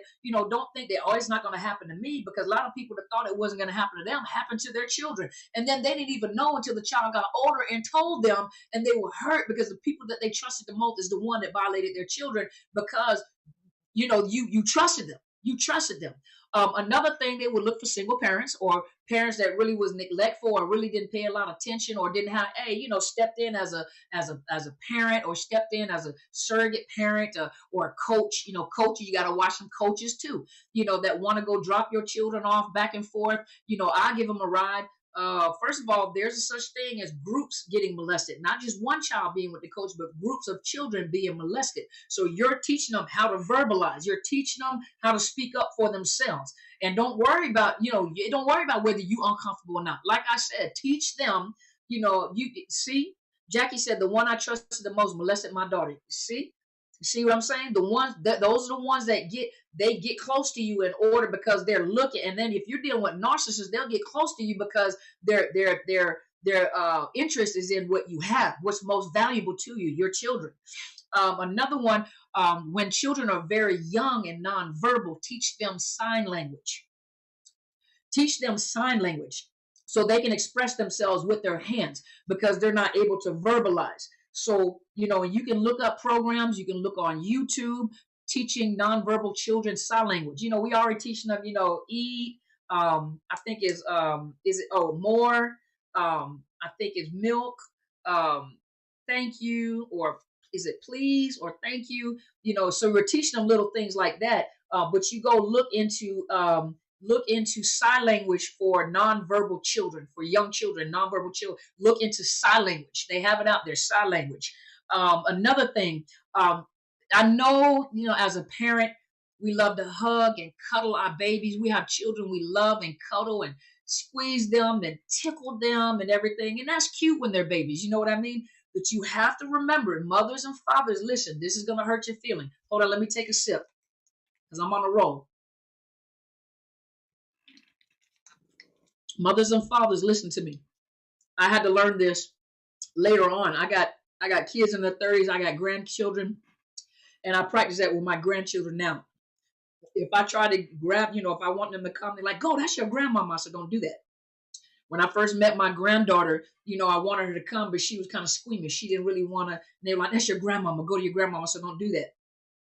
oh, it's not going to happen to me, because a lot of people that thought it wasn't going to happen to them happened to their children. And then they didn't even know until the child got older and told them, and they were hurt because the people that they trusted the most is the one that violated their children because, you trusted them. You trusted them. Another thing, they would look for single parents or parents that really was neglectful or really didn't pay a lot of attention or didn't have, stepped in as a parent or stepped in as a surrogate parent or a coach. Coaches, you got to watch some coaches too, that want to go drop your children off back and forth. I give them a ride. First of all, there's a such thing as groups getting molested, not just one child being with the coach, but groups of children being molested. So you're teaching them how to verbalize. You're teaching them how to speak up for themselves. And don't worry about, don't worry about whether you're uncomfortable or not. Like I said, teach them, you see, Jackie said, the one I trusted the most molested my daughter. See what I'm saying? Those are the ones that get close to you in order because they're looking. And then if you're dealing with narcissists, they'll get close to you because their interest is in what you have, what's most valuable to you, your children. Another one, when children are very young and nonverbal, teach them sign language. Teach them sign language so they can express themselves with their hands because they're not able to verbalize. So, you can look up programs, you can look on YouTube, teaching nonverbal children sign language. We already teaching them, eat, I think more, I think it's milk, thank you, or is it please, or thank you, so we're teaching them little things like that. But you go look into sign language for nonverbal children, for young children, nonverbal children. Look into sign language. They have it out there, sign language. Another thing, I know, as a parent, we love to hug and cuddle our babies. We have children we love and cuddle and squeeze them and tickle them and everything. And that's cute when they're babies. You know what I mean? But you have to remember, mothers and fathers, listen, this is going to hurt your feeling. Hold on, let me take a sip because I'm on a roll. Mothers and fathers, listen to me. I had to learn this later on. I got kids in their 30s. I got grandchildren, and I practice that with my grandchildren now. If I try to grab, if I want them to come, they're like, "Go, that's your grandmama." So don't do that. When I first met my granddaughter, I wanted her to come, but she was kind of squeamish. She didn't really want to. And they were like, "That's your grandmama. Go to your grandmama." So don't do that.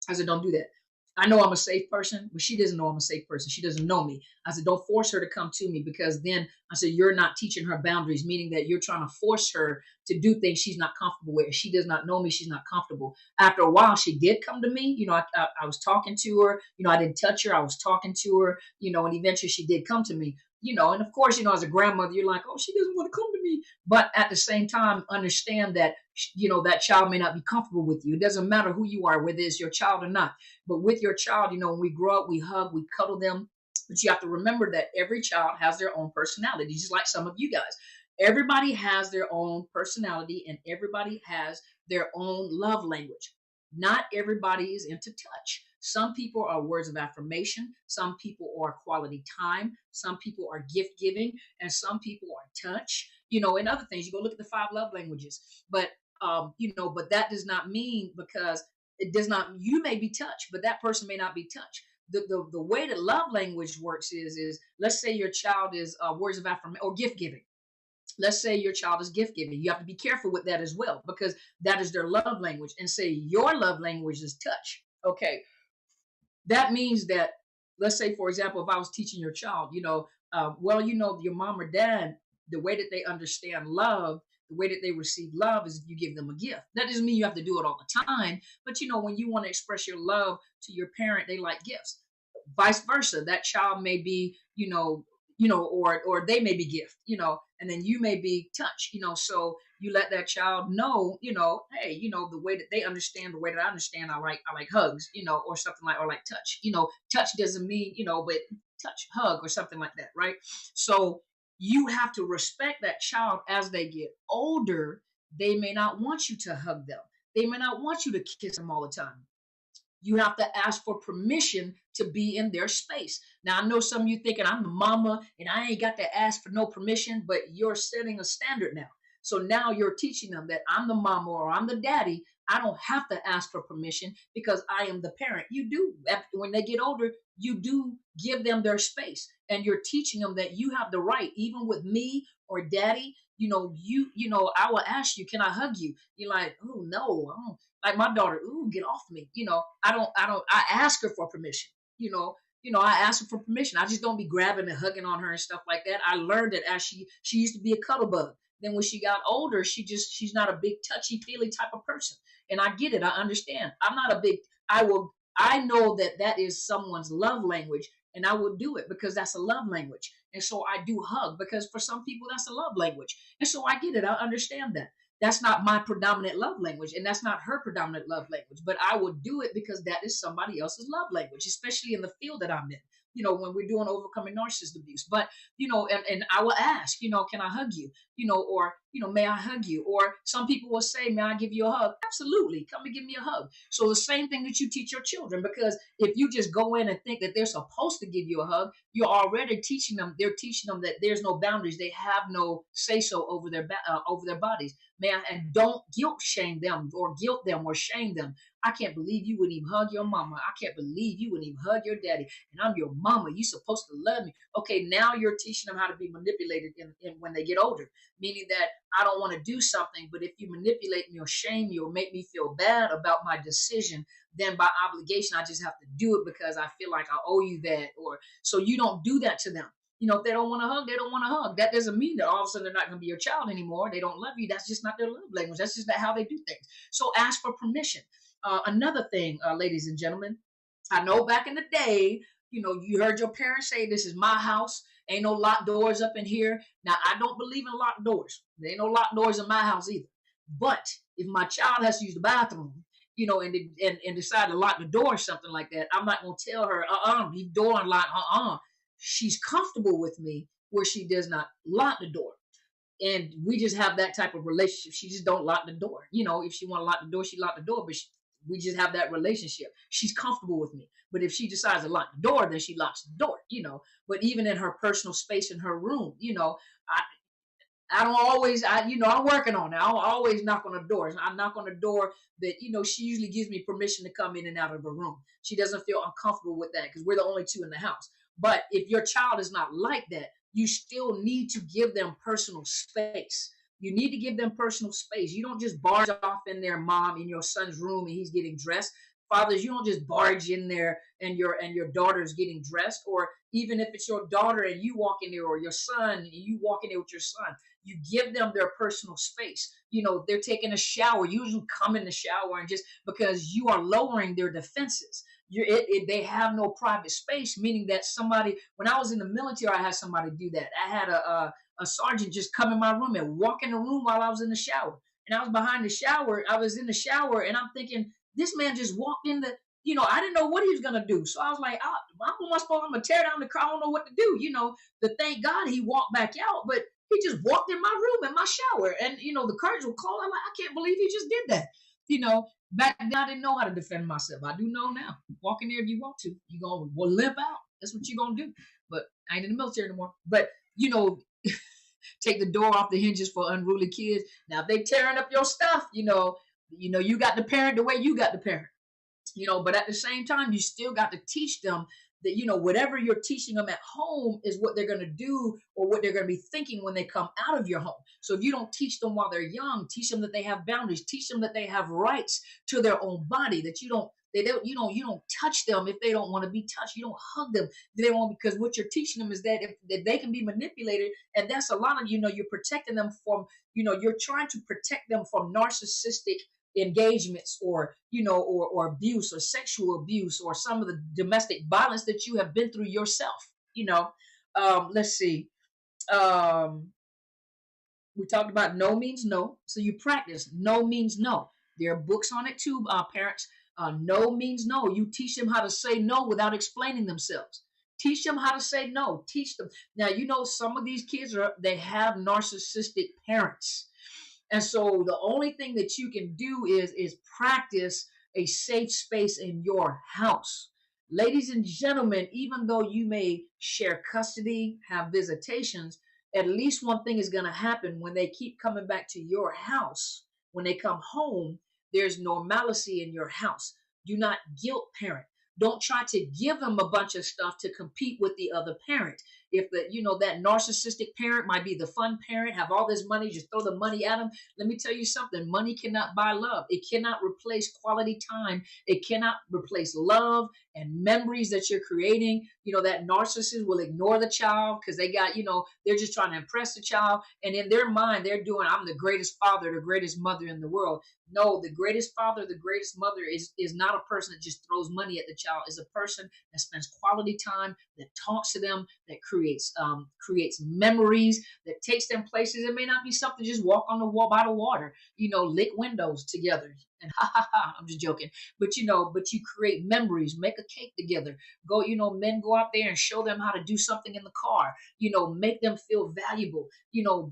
I said, "Don't do that." I know I'm a safe person, but she doesn't know I'm a safe person. She doesn't know me. I said, don't force her to come to me because then I said, you're not teaching her boundaries, meaning that you're trying to force her to do things she's not comfortable with. If she does not know me, she's not comfortable. After a while, she did come to me. I was talking to her. I didn't touch her. I was talking to her, and eventually she did come to me. And of course, as a grandmother, you're like, oh, she doesn't want to come to me. But at the same time, understand that, that child may not be comfortable with you. It doesn't matter who you are, whether it's your child or not. But with your child, when we grow up, we hug, we cuddle them. But you have to remember that every child has their own personality, just like some of you guys. Everybody has their own personality and everybody has their own love language. Not everybody is into touch. Some people are words of affirmation. Some people are quality time. Some people are gift giving, and some people are touch. And other things. You go look at the 5 love languages, but but that does not mean because it does not. You may be touched, but that person may not be touched. The way that love language works is let's say your child is words of affirmation or gift giving. Let's say your child is gift giving. You have to be careful with that as well because that is their love language. And say your love language is touch. Okay, that means that, let's say, for example, if I was teaching your child, your mom or dad, the way that they understand love, the way that they receive love is if you give them a gift. That doesn't mean you have to do it all the time, but when you want to express your love to your parent, they like gifts. Vice versa, that child may be, or they may be gift, and then you may be touch, so you let that child know, hey, the way that they understand, the way that I understand, I like hugs, or something like, or like touch, touch doesn't mean, but touch, hug, or something like that, right? So you have to respect that child as they get older. They may not want you to hug them. They may not want you to kiss them all the time. You have to ask for permission to be in their space. Now, I know some of you thinking I'm the mama and I ain't got to ask for no permission, but you're setting a standard now. So now you're teaching them that I'm the mama or I'm the daddy. I don't have to ask for permission because I am the parent. You do. When they get older, you do give them their space and you're teaching them that you have the right, even with me or daddy. I will ask you, can I hug you? You're like, oh no, I don't, like my daughter, ooh, get off me. I ask her for permission. I ask her for permission. I just don't be grabbing and hugging on her and stuff like that. I learned that as she used to be a cuddle bug. Then when she got older, she's not a big touchy feely type of person. And I get it. I understand. I'm not a big, I know that that is someone's love language and I will do it because that's a love language. And so I do hug because for some people that's a love language. And so I get it. I understand that. That's not my predominant love language and that's not her predominant love language, but I would do it because that is somebody else's love language, especially in the field that I'm in, when we're doing overcoming narcissist abuse. But and I will ask, can I hug you, or may I hug you? Or some people will say, may I give you a hug? Absolutely, come and give me a hug. So the same thing that you teach your children, because if you just go in and think that they're supposed to give you a hug, you're already teaching them. They're teaching them that there's no boundaries. They have no say so over their bodies. Man, and don't guilt shame them or guilt them or shame them. I can't believe you wouldn't even hug your mama. I can't believe you wouldn't even hug your daddy. And I'm your mama. You're supposed to love me. Okay, now you're teaching them how to be manipulated when they get older, meaning that I don't want to do something, but if you manipulate me or shame me or make me feel bad about my decision, then by obligation, I just have to do it because I feel like I owe you that. Or so you don't do that to them. If they don't want to hug, they don't want to hug. That doesn't mean that all of a sudden they're not going to be your child anymore. They don't love you. That's just not their love language. That's just not how they do things. So ask for permission. Another thing, ladies and gentlemen, I know back in the day, you heard your parents say, this is my house. Ain't no locked doors up in here. Now, I don't believe in locked doors. There ain't no locked doors in my house either. But if my child has to use the bathroom, and decide to lock the door or something like that, I'm not going to tell her, leave the door unlocked, She's comfortable with me where she does not lock the door. And we just have that type of relationship. She just don't lock the door. If she want to lock the door, she lock the door, but we just have that relationship. She's comfortable with me. But if she decides to lock the door, then she locks the door, But even in her personal space in her room, I don't always, I'm working on it. I don't always knock on the doors. I knock on the door that, she usually gives me permission to come in and out of her room. She doesn't feel uncomfortable with that because we're the only two in the house. But if your child is not like that, you still need to give them personal space. You need to give them personal space. You don't just barge off in their mom in your son's room and he's getting dressed. Fathers, you don't just barge in there and your daughter's getting dressed, or even if it's your daughter and you walk in there, or your son and you walk in there with your son, you give them their personal space. They're taking a shower. You usually come in the shower and just because you are lowering their defenses. They have no private space, meaning that somebody, when I was in the military, I had somebody do that. I had a sergeant just come in my room and walk in the room while I was in the shower. And I was behind the shower. I was in the shower and I'm thinking, this man just walked in I didn't know what he was going to do. So I was like, I'm going to tear down the car. I don't know what to do. Thank God he walked back out, but he just walked in my room in my shower. And, the curtains were closed. I'm like, I can't believe he just did that. Back then I didn't know how to defend myself. I do know now. Walk in there if you want to. You're going to limp out. That's what you're going to do. But I ain't in the military anymore. But, take the door off the hinges for unruly kids. Now, if they tearing up your stuff, you got the parent the way you got the parent. But at the same time, you still got to teach them that, whatever you're teaching them at home is what they're going to do or what they're going to be thinking when they come out of your home. So if you don't teach them while they're young, teach them that they have boundaries, teach them that they have rights to their own body, that you don't touch them if they don't want to be touched. You don't hug them if they won't, because what you're teaching them is that if they can be manipulated. And that's a lot of, you're protecting them from, you're trying to protect them from narcissistic engagements or abuse or sexual abuse or some of the domestic violence that you have been through yourself. Let's see. We talked about no means no, so you practice no means no. There are books on it too, parents. No means no. You teach them how to say no without explaining themselves. Teach them how to say no. Teach them. Now, some of these kids they have narcissistic parents. And so the only thing that you can do is practice a safe space in your house. Ladies and gentlemen, even though you may share custody, have visitations, at least one thing is going to happen when they keep coming back to your house. When they come home, there's normalcy in your house. Do not guilt parent. Don't try to give them a bunch of stuff to compete with the other parent. If that narcissistic parent might be the fun parent, have all this money, just throw the money at them. Let me tell you something. Money cannot buy love. It cannot replace quality time. It cannot replace love and memories that you're creating. That narcissist will ignore the child because they got, they're just trying to impress the child. And in their mind, they're doing, I'm the greatest father, the greatest mother in the world. No, the greatest father, the greatest mother is not a person that just throws money at the child. Is a person that spends quality time, that talks to them, that creates memories, that takes them places. It may not be something just walk on the wall by the water, lick windows together. And I'm just joking. But you create memories, make a cake together. Go, men go out there and show them how to do something in the car. Make them feel valuable.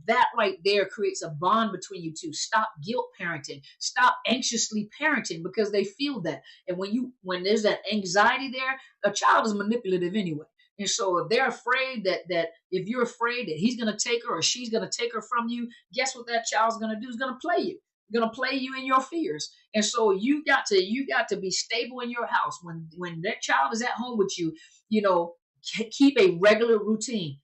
That right there creates a bond between you two. Stop guilt parenting. Stop anxiously parenting because they feel that. And when there's that anxiety there, a child is manipulative anyway. And so if they're afraid that if you're afraid that he's going to take her or she's going to take her from you, guess what that child's going to do? Is going to play you. Going to play you in your fears. And so you got to be stable in your house. When that child is at home with you, keep a regular routine.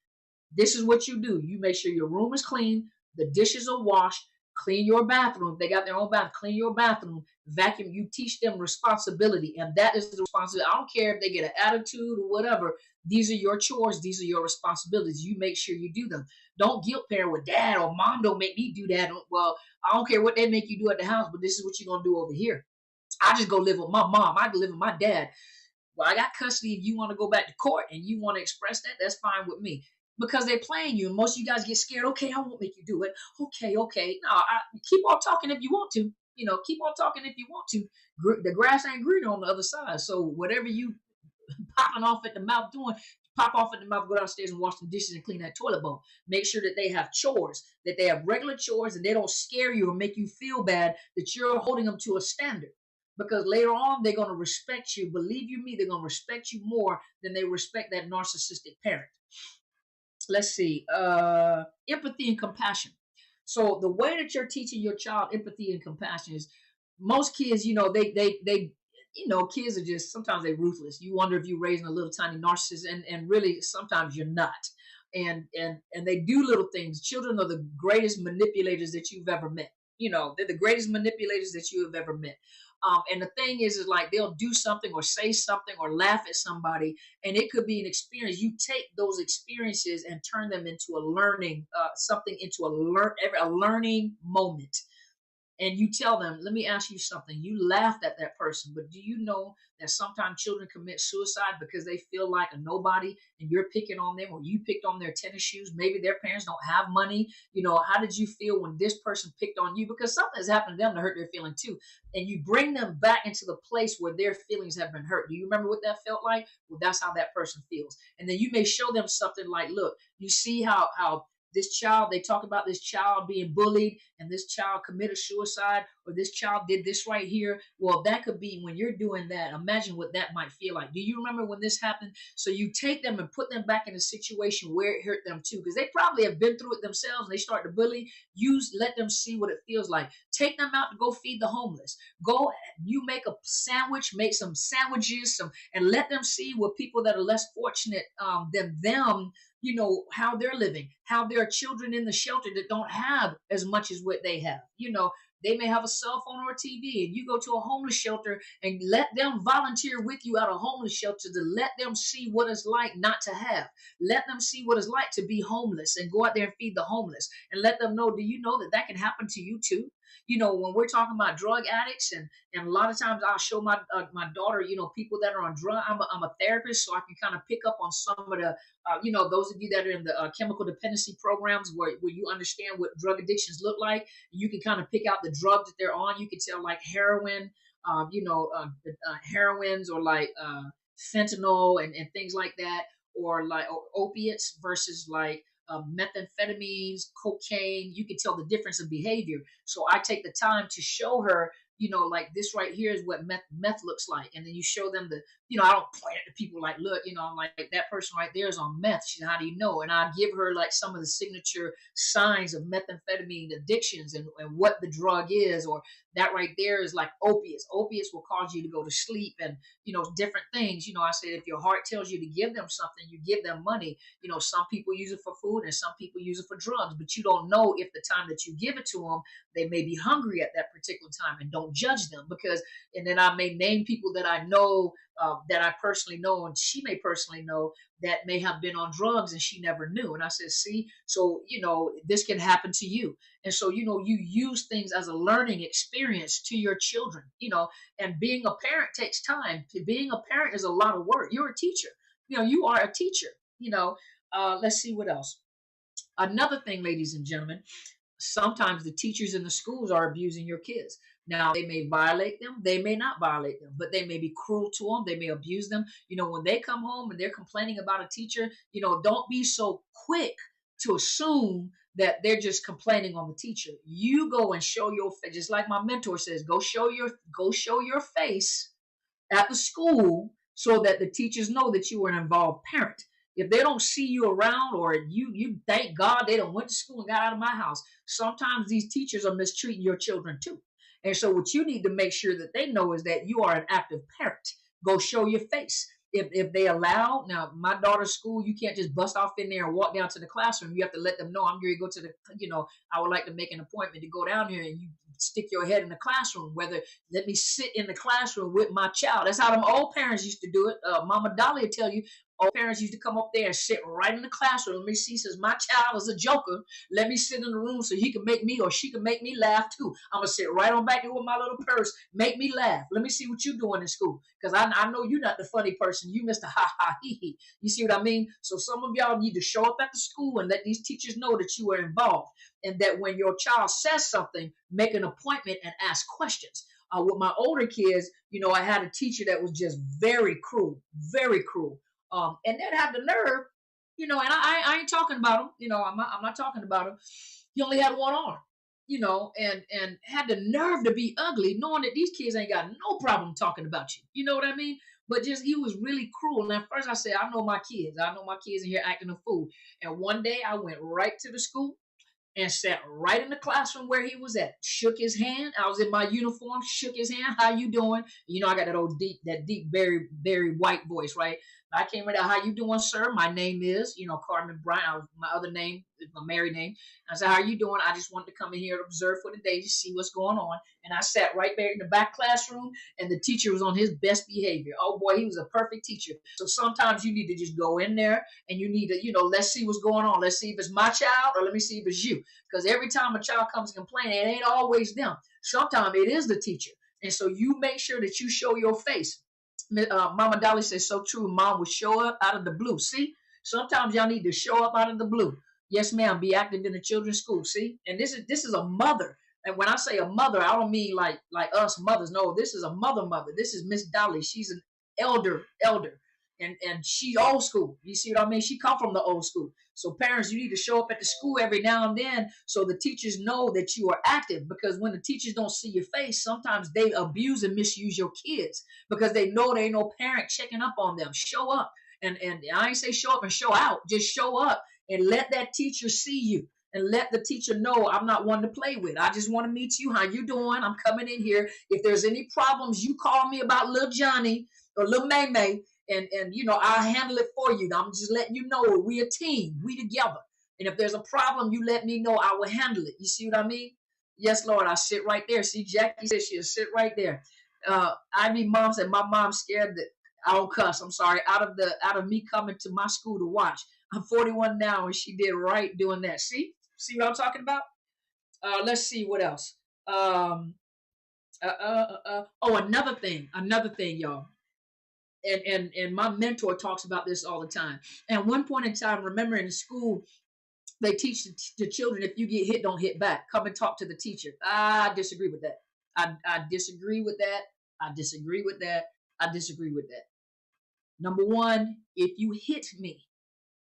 This is what you do. You make sure your room is clean, the dishes are washed, clean your bathroom. If they got their own bathroom, clean your bathroom, vacuum. You teach them responsibility, and that is the responsibility. I don't care if they get an attitude or whatever. These are your chores. These are your responsibilities. You make sure you do them. Don't guilt parent with dad or mom don't make me do that. Well, I don't care what they make you do at the house, but this is what you're going to do over here. I just go live with my mom. I live with my dad. Well, I got custody. If you want to go back to court and you want to express that, that's fine with me. Because they're playing you. And most of you guys get scared. Okay, I won't make you do it. Okay. No, keep on talking if you want to. Keep on talking if you want to. The grass ain't greener on the other side. So whatever you popping off at the mouth doing, pop off at the mouth, go downstairs and wash the dishes and clean that toilet bowl. Make sure that they have chores, that they have regular chores, and they don't scare you or make you feel bad that you're holding them to a standard. Because later on, they're going to respect you. Believe you me, they're going to respect you more than they respect that narcissistic parent. Let's see. Empathy and compassion. So the way that you're teaching your child empathy and compassion is most kids, kids are just, sometimes they're ruthless. You wonder if you're raising a little tiny narcissist and really sometimes you're not. And they do little things. Children are the greatest manipulators that you've ever met. They're the greatest manipulators that you have ever met. And the thing is like they'll do something or say something or laugh at somebody, and it could be an experience. You take those experiences and turn them into a learning, something into a learning moment. and you tell them, let me ask you something. You laughed at that person, but do you know that sometimes children commit suicide because they feel like a nobody and you're picking on them, or you picked on their tennis shoes? Maybe their parents don't have money. How did you feel when this person picked on you? Because something's happened to them to hurt their feeling too. And you bring them back into the place where their feelings have been hurt. Do you remember what that felt like? Well, that's how that person feels. And then you may show them something like, look, you see how this child, they talk about this child being bullied and this child committed suicide, or this child did this right here. Well, that could be when you're doing that. Imagine what that might feel like. Do you remember when this happened? So you take them and put them back in a situation where it hurt them too, because they probably have been through it themselves and they start to bully. Let them see what it feels like. Take them out to go feed the homeless. Go, you make a sandwich, make some sandwiches, and let them see what people that are less fortunate than them, how they're living, how there are children in the shelter that don't have as much as what they have. They may have a cell phone or a TV, and you go to a homeless shelter and let them volunteer with you at a homeless shelter to let them see what it's like not to have. Let them see what it's like to be homeless and go out there and feed the homeless, and let them know, do you know that that can happen to you too? When we're talking about drug addicts, and a lot of times I'll show my daughter, people that are on drug. I'm a therapist, so I can kind of pick up on some of the, those of you that are in the chemical dependency programs where you understand what drug addictions look like. You can kind of pick out the drugs that they're on. You can tell like heroin, heroines, or like fentanyl and things like that, or like opiates versus like methamphetamines, cocaine. You can tell the difference of behavior. So I take the time to show her, like this right here is what meth looks like. And then you show them I don't point at the people like, look, I'm like, that person right there is on meth. She said, how do you know? And I give her like some of the signature signs of methamphetamine addictions, and what the drug is, or that right there is like opiates. Opiates will cause you to go to sleep, and, different things. I said, if your heart tells you to give them something, you give them money. Some people use it for food and some people use it for drugs, but you don't know if the time that you give it to them, they may be hungry at that particular time. And don't judge them, because, and then I may name people that I know, that I personally know, and she may personally know, that may have been on drugs and she never knew. And I said, see, so, this can happen to you. And so, you use things as a learning experience to your children, and being a parent takes time. Being a parent is a lot of work. You're a teacher. You are a teacher, let's see what else. Another thing, ladies and gentlemen, sometimes the teachers in the schools are abusing your kids. Now, they may violate them, they may not violate them, but they may be cruel to them, they may abuse them. When they come home and they're complaining about a teacher, don't be so quick to assume that they're just complaining on the teacher. You go and show your face, just like my mentor says, go show your face at the school, so that the teachers know that you are an involved parent. If they don't see you around, or you thank God they don't went to school and got out of my house. Sometimes these teachers are mistreating your children too. And so what you need to make sure that they know is that you are an active parent. Go show your face. If they allow, now my daughter's school, you can't just bust off in there and walk down to the classroom. You have to let them know, I'm going to go to I would like to make an appointment to go down here, and you stick your head in the classroom. Whether, let me sit in the classroom with my child. That's how them old parents used to do it. Mama Dolly will tell you, old parents used to come up there and sit right in the classroom. Let me see, since my child is a joker, let me sit in the room so he can make me, or she can make me laugh too. I'm going to sit right on back here with my little purse. Make me laugh. Let me see what you're doing in school. Because I know you're not the funny person. You Mr. Ha ha he he. You see what I mean? So some of y'all need to show up at the school and let these teachers know that you are involved. And that when your child says something, make an appointment and ask questions. With my older kids, I had a teacher that was just very cruel, very cruel. And that had the nerve, and I ain't talking about him, I'm not talking about him. He only had one arm, and had the nerve to be ugly, knowing that these kids ain't got no problem talking about you. You know what I mean? But just, he was really cruel. And at first I said, I know my kids in here acting a fool. And one day I went right to the school and sat right in the classroom where he was at, shook his hand. I was in my uniform, shook his hand. How you doing? I got that deep, very, very white voice, right? I came in there, how you doing, sir? My name is, Carmen Bryant. My other name is my married name. I said, how are you doing? I just wanted to come in here and observe for the day to see what's going on. And I sat right there in the back classroom, and the teacher was on his best behavior. Oh boy, he was a perfect teacher. So sometimes you need to just go in there and you need to, let's see what's going on. Let's see if it's my child or let me see if it's you. Because every time a child comes complaining, it ain't always them. Sometimes it is the teacher. And so you make sure that you show your face. Mama Dolly says so true. Mom will show up out of the blue. See, sometimes y'all need to show up out of the blue. Yes, ma'am. Be active in the children's school. See, and this is a mother. And when I say a mother, I don't mean like us mothers. No, this is a mother. This is Miss Dolly. She's an elder, and she old school. You see what I mean? She come from the old school. So parents, you need to show up at the school every now and then so the teachers know that you are active, because when the teachers don't see your face, sometimes they abuse and misuse your kids because they know there ain't no parent checking up on them. Show up. And I ain't say show up and show out. Just show up and let that teacher see you. And let the teacher know I'm not one to play with. I just want to meet you. How you doing? I'm coming in here. If there's any problems, you call me about little Johnny or little May May, and I'll handle it for you. I'm just letting you know we a team. We together. And if there's a problem, you let me know. I will handle it. You see what I mean? Yes, Lord. I sit right there. See, Jackie said she'll sit right there. Ivy mom said my mom's scared that I don't cuss. I'm sorry. Out of me coming to my school to watch. I'm 41 now, and she did right doing that. See what I'm talking about? Let's see what else. Oh, another thing, y'all. And my mentor talks about this all the time. And at one point in time, remember in school, they teach the children, if you get hit, don't hit back. Come and talk to the teacher. I disagree with that. I disagree with that. I disagree with that. I disagree with that. Number one, if you hit me,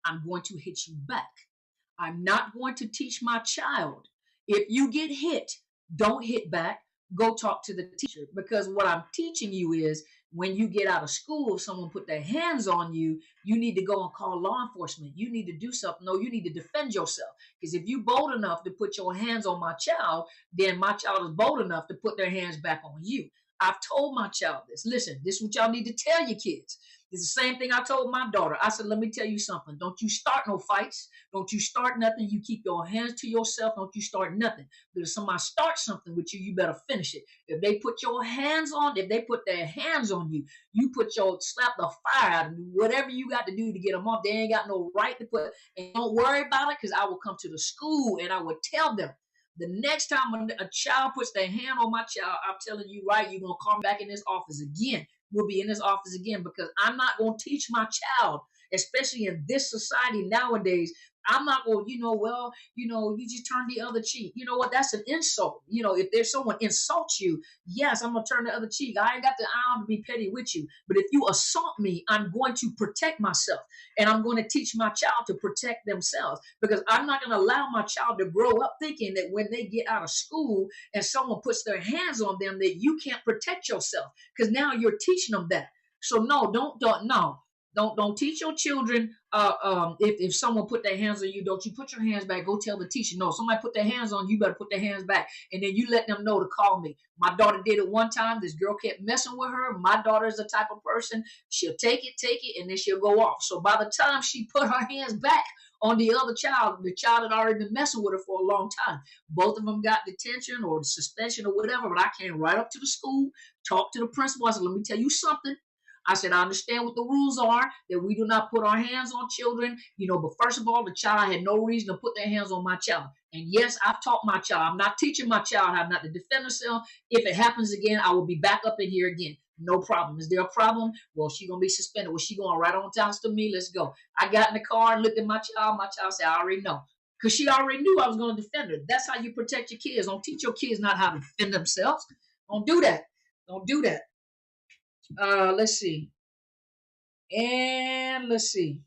I'm going to hit you back. I'm not going to teach my child, if you get hit, don't hit back. Go talk to the teacher, because what I'm teaching you is when you get out of school, if someone put their hands on you, you need to go and call law enforcement. You need to do something. No, you need to defend yourself. Because if you're bold enough to put your hands on my child, then my child is bold enough to put their hands back on you. I've told my child this. Listen, this is what y'all need to tell your kids. It's the same thing I told my daughter. I said, let me tell you something. Don't you start no fights. Don't you start nothing. You keep your hands to yourself. Don't you start nothing. But if somebody starts something with you, you better finish it. If they put their hands on you, you slap the fire out of them. Whatever you got to do to get them off, they ain't got no right to put. And don't worry about it, because I will come to the school and I will tell them. The next time a child puts their hand on my child, I'm telling you right, you're going to call me back in this office again. We'll be in this office again, because I'm not going to teach my child, especially in this society nowadays. I'm not going, you just turn the other cheek. You know what? That's an insult. If there's someone insults you, yes, I'm going to turn the other cheek. I ain't got the arm to be petty with you. But if you assault me, I'm going to protect myself. And I'm going to teach my child to protect themselves, because I'm not going to allow my child to grow up thinking that when they get out of school and someone puts their hands on them, that you can't protect yourself, because now you're teaching them that. So no, don't teach your children. If someone put their hands on you, don't you put your hands back. Go tell the teacher. No, somebody put their hands on you, better put their hands back, and then you let them know to call me. My daughter did it one time. This girl kept messing with her. My daughter is the type of person, she'll take it, and then she'll go off. So by the time she put her hands back on the other child, the child had already been messing with her for a long time. Both of them got detention or suspension or whatever. But I came right up to the school, talked to the principal. I said, let me tell you something. I said, I understand what the rules are, that we do not put our hands on children, but first of all, the child had no reason to put their hands on my child. And yes, I've taught my child. I'm not teaching my child how not to defend herself. If it happens again, I will be back up in here again. No problem. Is there a problem? Well, she's going to be suspended. Well, she going right on down to me. Let's go. I got in the car and looked at my child. My child said, I already know. Because she already knew I was going to defend her. That's how you protect your kids. Don't teach your kids not how to defend themselves. Don't do that. Don't do that. Let's see. The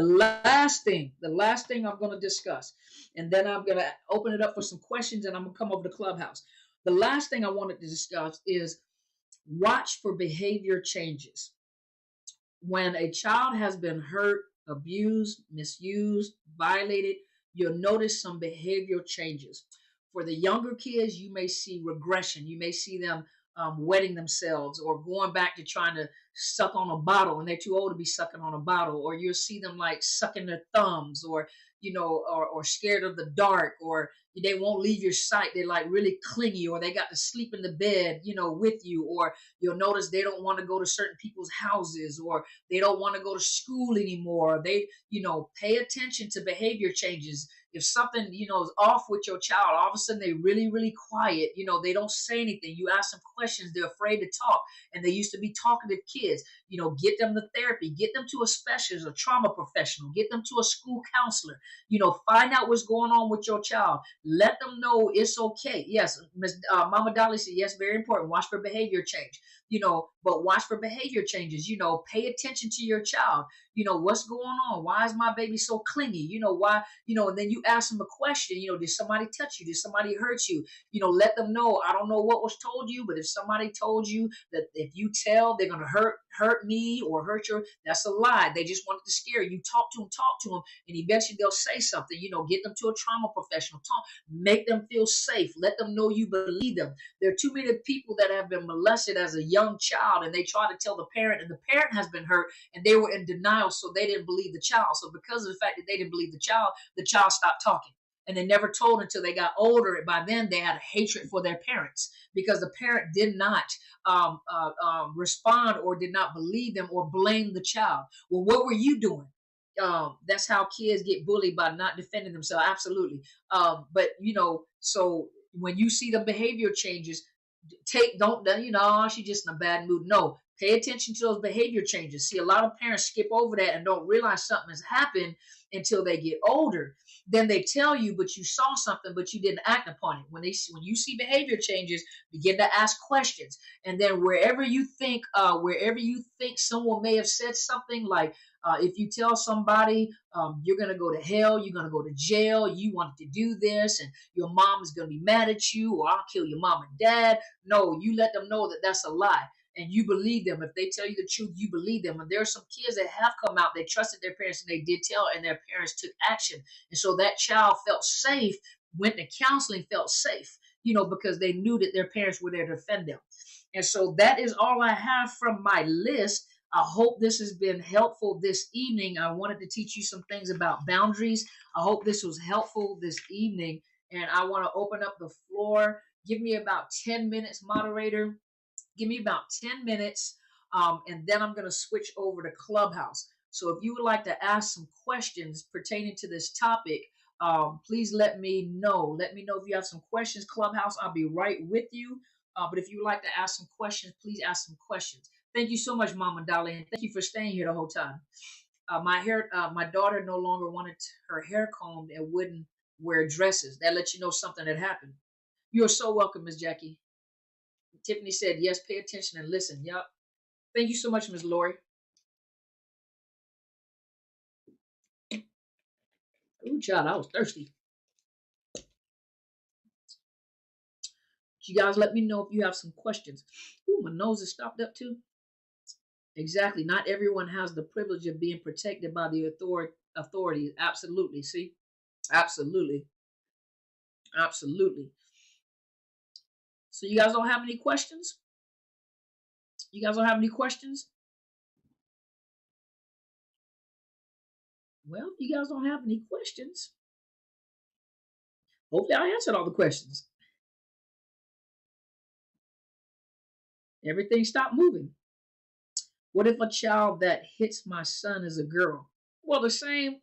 last thing I'm going to discuss, and then I'm going to open it up for some questions, and I'm going to come over to Clubhouse. The last thing I wanted to discuss is watch for behavior changes. When a child has been hurt, abused, misused, violated, you'll notice some behavioral changes. For the younger kids, you may see regression. You may see them wetting themselves, or going back to trying to suck on a bottle and they're too old to be sucking on a bottle, or you'll see them like sucking their thumbs, or or scared of the dark, or they won't leave your sight. They're like really clingy, or they got to sleep in the bed, with you, or you'll notice they don't want to go to certain people's houses, or they don't want to go to school anymore. They, pay attention to behavior changes. If something, is off with your child, all of a sudden they really, really quiet, they don't say anything. You ask them questions, they're afraid to talk. And they used to be talkative kids. Get them to therapy, get them to a specialist, a trauma professional, get them to a school counselor, find out what's going on with your child. Let them know it's okay. Yes, Miss Mama Dolly said, yes, very important. Watch for behavior change, but watch for behavior changes. Pay attention to your child. What's going on? Why is my baby so clingy? Why, and then you ask them a question, did somebody touch you? Did somebody hurt you? Let them know, I don't know what was told you, but if somebody told you that if you tell, they're going to hurt me or hurt your, that's a lie. They just wanted to scare you. Talk to them, and eventually they'll say something. Get them to a trauma professional. Talk, make them feel safe. Let them know you believe them. There are too many people that have been molested as a young child, and they try to tell the parent, and the parent has been hurt, and they were in denial, so they didn't believe the child. So because of the fact that they didn't believe the child stopped talking. And they never told until they got older. And by then, they had a hatred for their parents because the parent did not respond or did not believe them or blame the child. Well, what were you doing? That's how kids get bullied, by not defending themselves. Absolutely. But so when you see the behavior changes, don't she's just in a bad mood. No, pay attention to those behavior changes. See, a lot of parents skip over that and don't realize something has happened until they get older. Then they tell you, but you saw something, but you didn't act upon it. When you see behavior changes, begin to ask questions, and then wherever you think someone may have said something, like if you tell somebody you're going to go to hell, you're going to go to jail, you wanted to do this, and your mom is going to be mad at you, or I'll kill your mom and dad. No, you let them know that that's a lie. And you believe them. If they tell you the truth, you believe them. And there are some kids that have come out, they trusted their parents, and they did tell, and their parents took action. And so that child felt safe, went to counseling, felt safe, because they knew that their parents were there to defend them. And so that is all I have from my list. I hope this has been helpful this evening. I wanted to teach you some things about boundaries. I hope this was helpful this evening. And I want to open up the floor. Give me about 10 minutes, moderator. Give me about 10 minutes, and then I'm going to switch over to Clubhouse. So if you would like to ask some questions pertaining to this topic, please let me know. Let me know if you have some questions, Clubhouse. I'll be right with you. But if you would like to ask some questions, please ask some questions. Thank you so much, Mama Dolly, and thank you for staying here the whole time. My daughter no longer wanted her hair combed and wouldn't wear dresses. That lets you know something had happened. You're so welcome, Miss Jackie. Tiffany said, yes, pay attention and listen. Yep. Thank you so much, Ms. Lori. Ooh, child, I was thirsty. You guys let me know if you have some questions. Ooh, my nose is stopped up too. Exactly. Not everyone has the privilege of being protected by the authorities. Absolutely. See? Absolutely. Absolutely. So you guys don't have any questions? You guys don't have any questions? Well, if you guys don't have any questions, hopefully I answered all the questions. Everything stopped moving. What if a child that hits my son is a girl? Well, the same.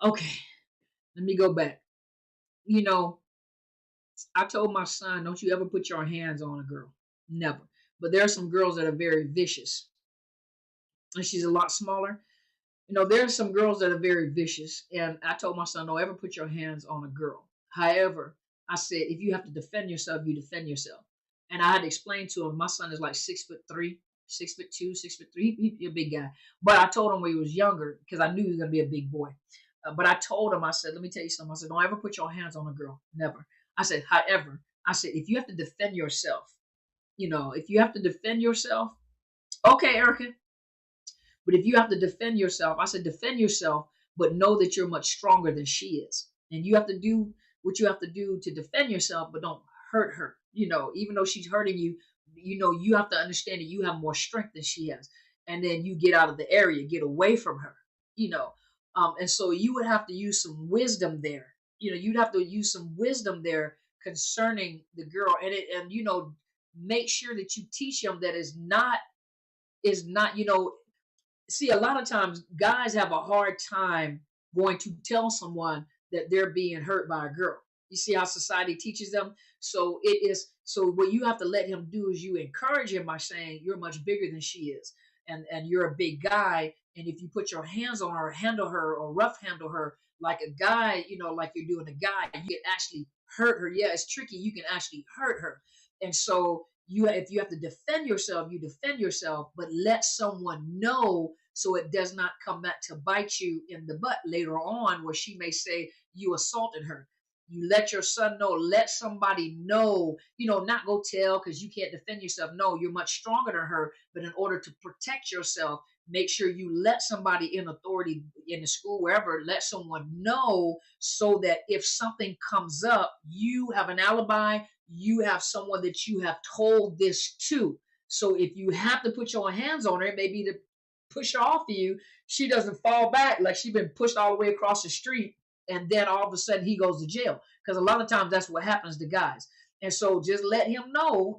Okay, let me go back. I told my son, don't you ever put your hands on a girl. Never. But there are some girls that are very vicious. And she's a lot smaller. There are some girls that are very vicious. And I told my son, don't ever put your hands on a girl. However, I said, if you have to defend yourself, you defend yourself. And I had to explain to him, my son is like 6'3", 6'2", 6'3". He's a big guy. But I told him when he was younger, because I knew he was going to be a big boy. But I told him, I said, let me tell you something. I said, don't ever put your hands on a girl. Never. I said, however, if you have to defend yourself, if you have to defend yourself, okay, Erica. But if you have to defend yourself, I said, defend yourself, but know that you're much stronger than she is. And you have to do what you have to do to defend yourself, but don't hurt her. Even though she's hurting you, you have to understand that you have more strength than she has. And then you get out of the area, get away from her, you know. And so you would have to use some wisdom there. You'd have to use some wisdom there concerning the girl, and make sure that you teach them that is not see, a lot of times guys have a hard time going to tell someone that they're being hurt by a girl. You see how society teaches them? So what you have to let him do is you encourage him by saying you're much bigger than she is, and you're a big guy, and if you put your hands on her, handle her, or rough handle her like a guy, like you're doing a guy, you can actually hurt her. Yeah, it's tricky. You can actually hurt her. And so if you have to defend yourself, you defend yourself, but let someone know so it does not come back to bite you in the butt later on, where she may say you assaulted her. You let your son know, let somebody know, not go tell because you can't defend yourself. No, you're much stronger than her. But in order to protect yourself, make sure you let somebody in authority in the school, wherever, let someone know so that if something comes up, you have an alibi, you have someone that you have told this to. So if you have to put your hands on her, maybe to push her off of you, she doesn't fall back like she's been pushed all the way across the street, and then all of a sudden he goes to jail. Because a lot of times that's what happens to guys. And so just let him know,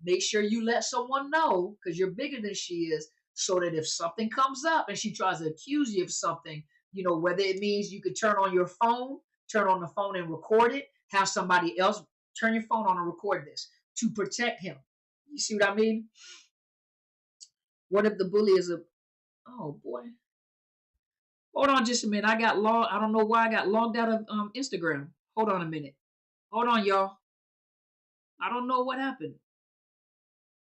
make sure you let someone know, because you're bigger than she is, so that if something comes up and she tries to accuse you of something, whether it means you could turn on the phone and record it, have somebody else turn your phone on and record this to protect him. You see what I mean? What if the bully is oh boy. Hold on just a minute. I don't know why I got logged out of Instagram. Hold on a minute. Hold on, y'all. I don't know what happened.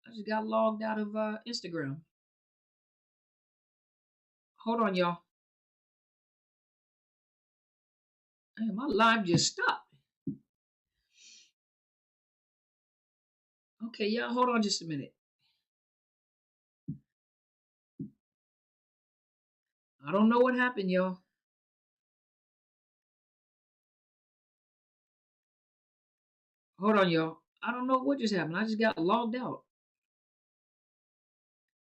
I just got logged out of Instagram. Hold on, y'all. Hey, my live just stopped. Okay, y'all, hold on just a minute. I don't know what happened, y'all. Hold on, y'all. I don't know what just happened. I just got logged out.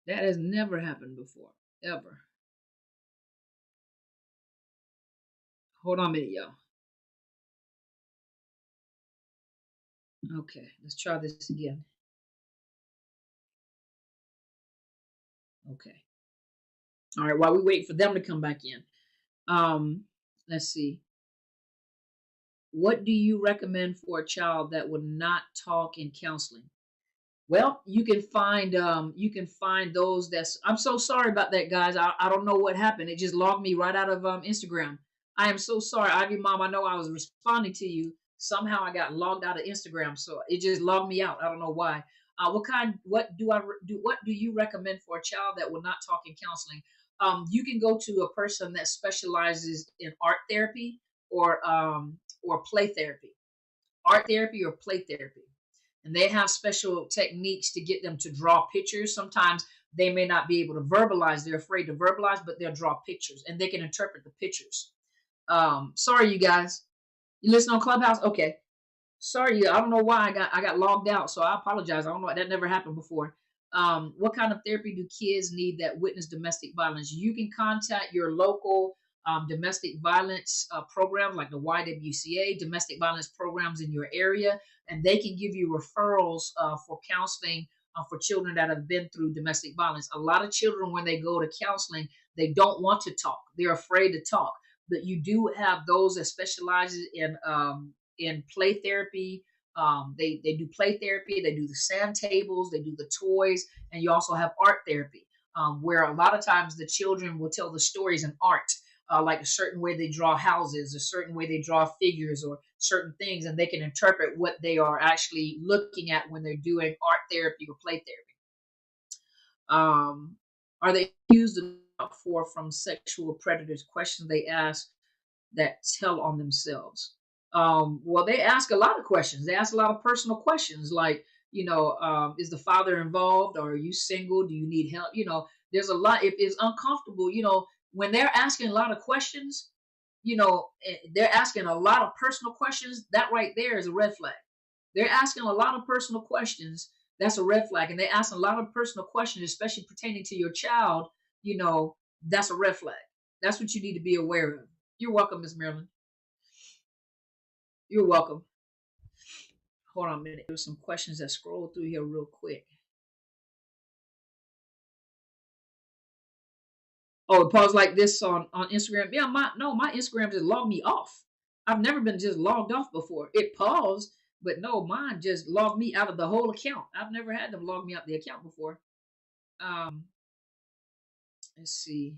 That has never happened before, ever. Hold on a minute, y'all. Okay, let's try this again. Okay. All right, while we wait for them to come back in. Let's see. What do you recommend for a child that would not talk in counseling? Well, you can find those that's I'm so sorry about that, guys. I don't know what happened. It just logged me right out of Instagram. I am so sorry. Ivy Mom, I know I was responding to you. Somehow I got logged out of Instagram. So it just logged me out. I don't know why. What do you recommend for a child that will not talk in counseling? You can go to a person that specializes in art therapy or play therapy. Art therapy or play therapy. And they have special techniques to get them to draw pictures. Sometimes they may not be able to verbalize. They're afraid to verbalize, but they'll draw pictures and they can interpret the pictures. Sorry, you guys. You listen on Clubhouse? Okay. Sorry, I don't know why I got logged out, so I apologize. I don't know, that never happened before. What kind of therapy do kids need that witness domestic violence? You can contact your local domestic violence programs like the YWCA, domestic violence programs in your area, and they can give you referrals for counseling for children that have been through domestic violence. A lot of children, when they go to counseling, they don't want to talk. They're afraid to talk. But you do have those that specializes in play therapy. They do play therapy. They do the sand tables. They do the toys, and you also have art therapy, where a lot of times the children will tell the stories in art, like a certain way they draw houses, a certain way they draw figures, or certain things, and they can interpret what they are actually looking at when they're doing art therapy or play therapy. Are they accused for from sexual predators? Questions they ask that tell on themselves. Well, they ask a lot of questions. They ask a lot of personal questions, like, is the father involved? Or are you single? Do you need help? There's a lot. If it's uncomfortable, when they're asking a lot of questions, they're asking a lot of personal questions. That right there is a red flag. They're asking a lot of personal questions That's a red flag. And they ask a lot of personal questions, especially pertaining to your child. You know, that's a red flag. That's what you need to be aware of. You're welcome, Miss Marilyn. You're welcome. Hold on a minute. There's some questions that scroll through here real quick. Oh, it paused like this on Instagram. Yeah, my Instagram just logged me off. I've never been just logged off before. It paused, but no, mine just logged me out of the whole account. I've never had them log me out the account before. Um, let's see.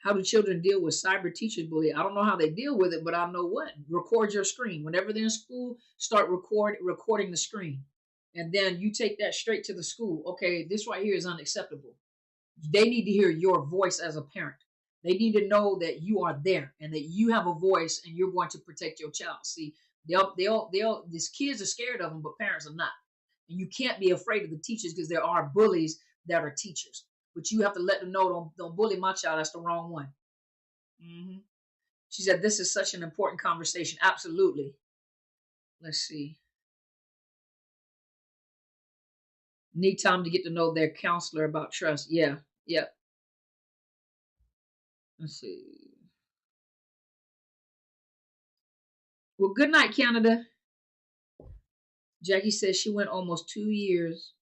How do children deal with cyber teachers bullying? I don't know how they deal with it, but I know what. Record your screen. Whenever they're in school, start recording the screen. And then you take that straight to the school. Okay, this right here is unacceptable. They need to hear your voice as a parent. They need to know that you are there and that you have a voice and you're going to protect your child. See, these kids are scared of them, but parents are not. And you can't be afraid of the teachers because there are bullies that are teachers. But you have to let them know, don't bully my child. That's the wrong one. Hmm. She said, this is such an important conversation. Absolutely. Let's see. Need time to get to know their counselor about trust. Yeah. Yep. Let's see. Well, good night, Canada. Jackie says she went almost 2 years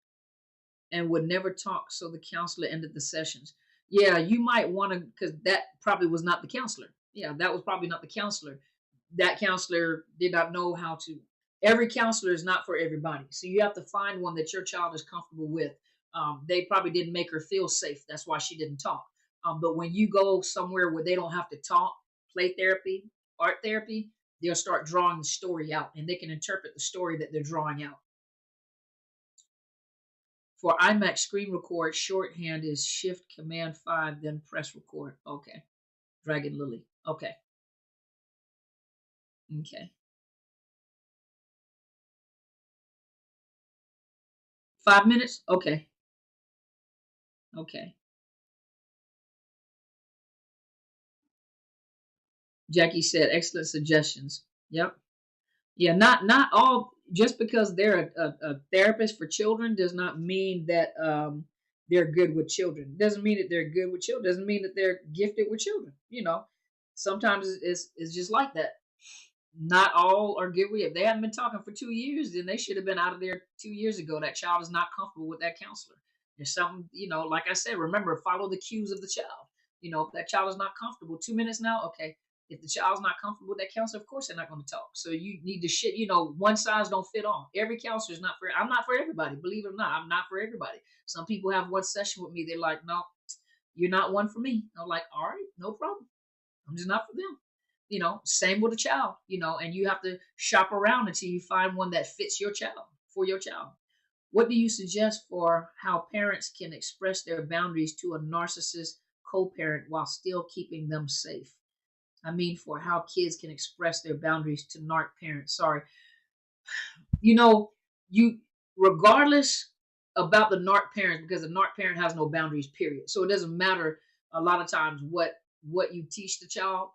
and would never talk, so the counselor ended the sessions. Yeah, you might want to, because that probably was not the counselor. Yeah, that was probably not the counselor. That counselor did not know how to. Every counselor is not for everybody, so you have to find one that your child is comfortable with. They probably didn't make her feel safe. That's why she didn't talk. But when you go somewhere where they don't have to talk, play therapy, art therapy, they'll start drawing the story out, and they can interpret the story that they're drawing out. For iMac screen record, shorthand is Shift Command 5, then press record. Okay. Dragon Lily. Okay. Okay. 5 minutes? Okay. Okay. Jackie said, excellent suggestions. Yep. Yeah, not all, just because they're a therapist for children does not mean that they're good with children. Doesn't mean that they're good with children. Doesn't mean that they're gifted with children. Sometimes it's just like that. Not all are good with it. If they haven't been talking for 2 years, then they should have been out of there 2 years ago. That child is not comfortable with that counselor. There's something, like I said, remember, follow the cues of the child. If that child is not comfortable, 2 minutes now, okay. If the child's not comfortable with that counselor, of course they're not going to talk. So you need to one size don't fit all. Every counselor is not for, I'm not for everybody. Believe it or not, I'm not for everybody. Some people have one session with me. They're like, no, you're not one for me. I'm like, all right, no problem. I'm just not for them. Same with a child, and you have to shop around until you find one that fits your child, for your child. What do you suggest for how parents can express their boundaries to a narcissist co-parent while still keeping them safe? I mean, for how kids can express their boundaries to narc parents. Sorry. You know, you regardless about the narc parent, because the narc parent has no boundaries, period. So it doesn't matter a lot of times what you teach the child,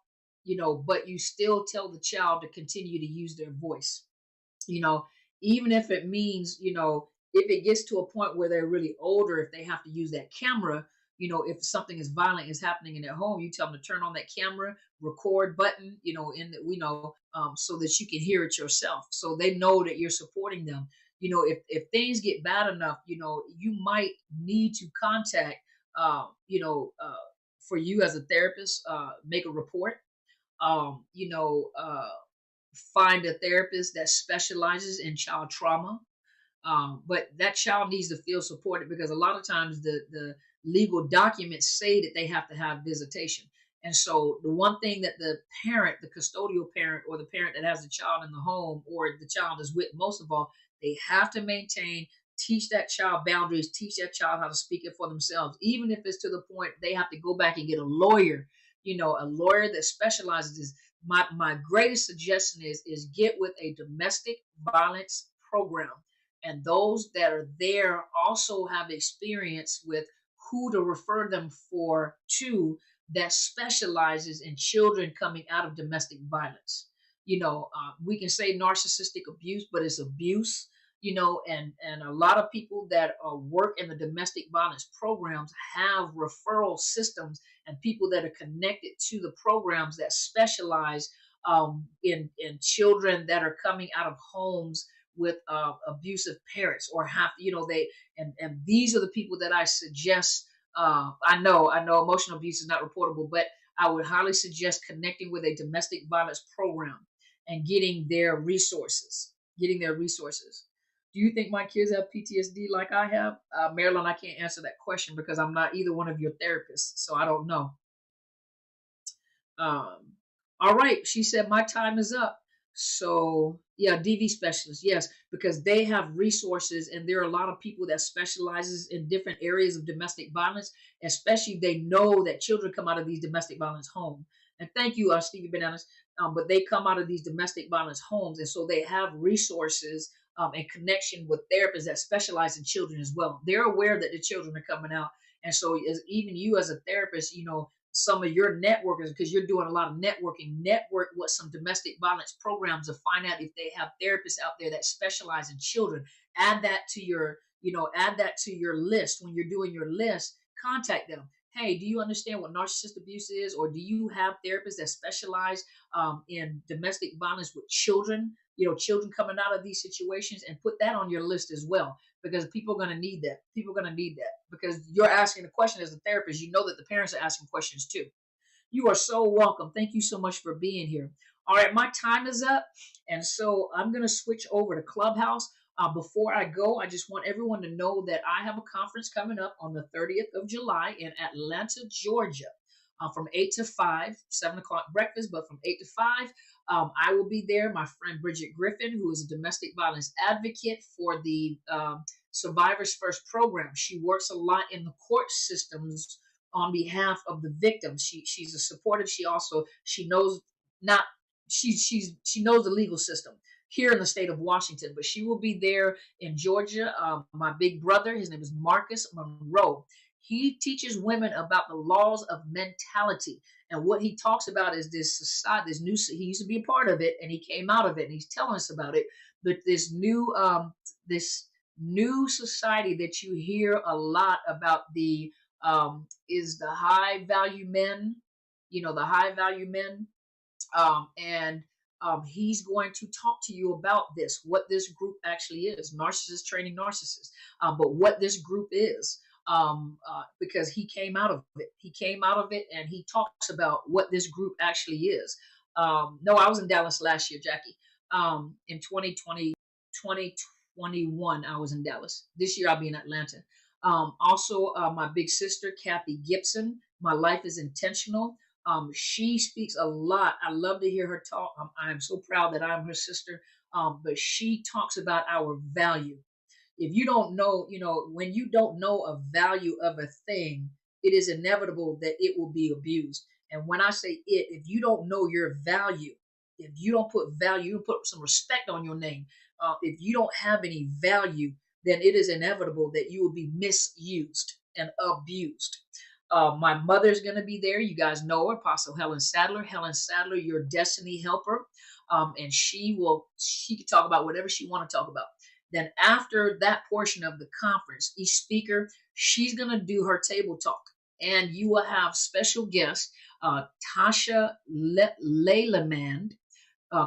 but you still tell the child to continue to use their voice. You know, even if it means, if it gets to a point where they're really older, if they have to use that camera, if something is violent is happening in their home, you tell them to turn on that camera, record button, so that you can hear it yourself. So they know that you're supporting them. If things get bad enough, you might need to contact, for you as a therapist, make a report, um, you know, uh, find a therapist that specializes in child trauma. But that child needs to feel supported, because a lot of times the legal documents say that they have to have visitation. And so the one thing that the parent, the custodial parent, or the parent that has the child in the home, or the child is with, most of all, they have to maintain, teach that child boundaries, teach that child how to speak it for themselves, even if it's to the point they have to go back and get a lawyer, a lawyer that specializes in this. My greatest suggestion is get with a domestic violence program, and those that are there also have experience with who to refer them that specializes in children coming out of domestic violence. We can say narcissistic abuse, but it's abuse. and a lot of people that work in the domestic violence programs have referral systems and people that are connected to the programs that specialize in children that are coming out of homes with abusive parents or have they and these are the people that I suggest. I know emotional abuse is not reportable, but I would highly suggest connecting with a domestic violence program and getting their resources. Do you think my kids have PTSD like I have? Marilyn, I can't answer that question because I'm not either one of your therapists, so I don't know. Um, all right, she said my time is up. So yeah, DV specialists, yes, because they have resources, and there are a lot of people that specializes in different areas of domestic violence. Especially, they know that children come out of these domestic violence homes. And thank you, Stevie Bananas. But they come out of these domestic violence homes, and so they have resources and connection with therapists that specialize in children as well. They're aware that the children are coming out, and so even you as a therapist, some of your networkers, because you're doing a lot of network what some domestic violence programs to find out if they have therapists out there that specialize in children. Add that to your list. When you're doing your list, contact them. Hey, do you understand what narcissist abuse is, or do you have therapists that specialize in domestic violence with children, children coming out of these situations? And put that on your list as well, because people are going to need that. People are going to need that because you're asking a question as a therapist. You know that the parents are asking questions too. You are so welcome. Thank you so much for being here. All right, my time is up. And so I'm going to switch over to Clubhouse. Before I go, I just want everyone to know that I have a conference coming up on the 30th of July in Atlanta, Georgia, from 8 to 5, 7 o'clock breakfast, but from 8 to 5. I will be there. My friend Bridget Griffin, who is a domestic violence advocate for the Survivors First program. She works a lot in the court systems on behalf of the victims. She's a supportive. She knows not she knows the legal system here in the state of Washington, but she will be there in Georgia. My big brother, his name is Marcus Monroe. He teaches women about the laws of mentality. And what he talks about is this society, he used to be a part of it and he came out of it and he's telling us about it. But this new society that you hear a lot about is the high value men, the high value men. And he's going to talk to you about what this group actually is. Narcissist training narcissists, but what this group is, because he came out of it. He came out of it, and he talks about what this group actually is. No, I was in Dallas last year, Jackie. In 2021, I was in Dallas. This year, I'll be in Atlanta. Also, my big sister, Kathy Gibson. My life is intentional. She speaks a lot. I love to hear her talk. I'm so proud that I'm her sister. But she talks about our value. If you don't know, when you don't know a value of a thing, it is inevitable that it will be abused. And when I say if you don't know your value, if you don't put value, you put some respect on your name. If you don't have any value, then it is inevitable that you will be misused and abused. My mother's going to be there. You guys know her, Apostle Helen Sadler. Helen Sadler, your destiny helper. And she can talk about whatever she want to talk about. Then after that portion of the conference, each speaker, she's going to do her table talk. And you will have special guests, Tasha Leyland,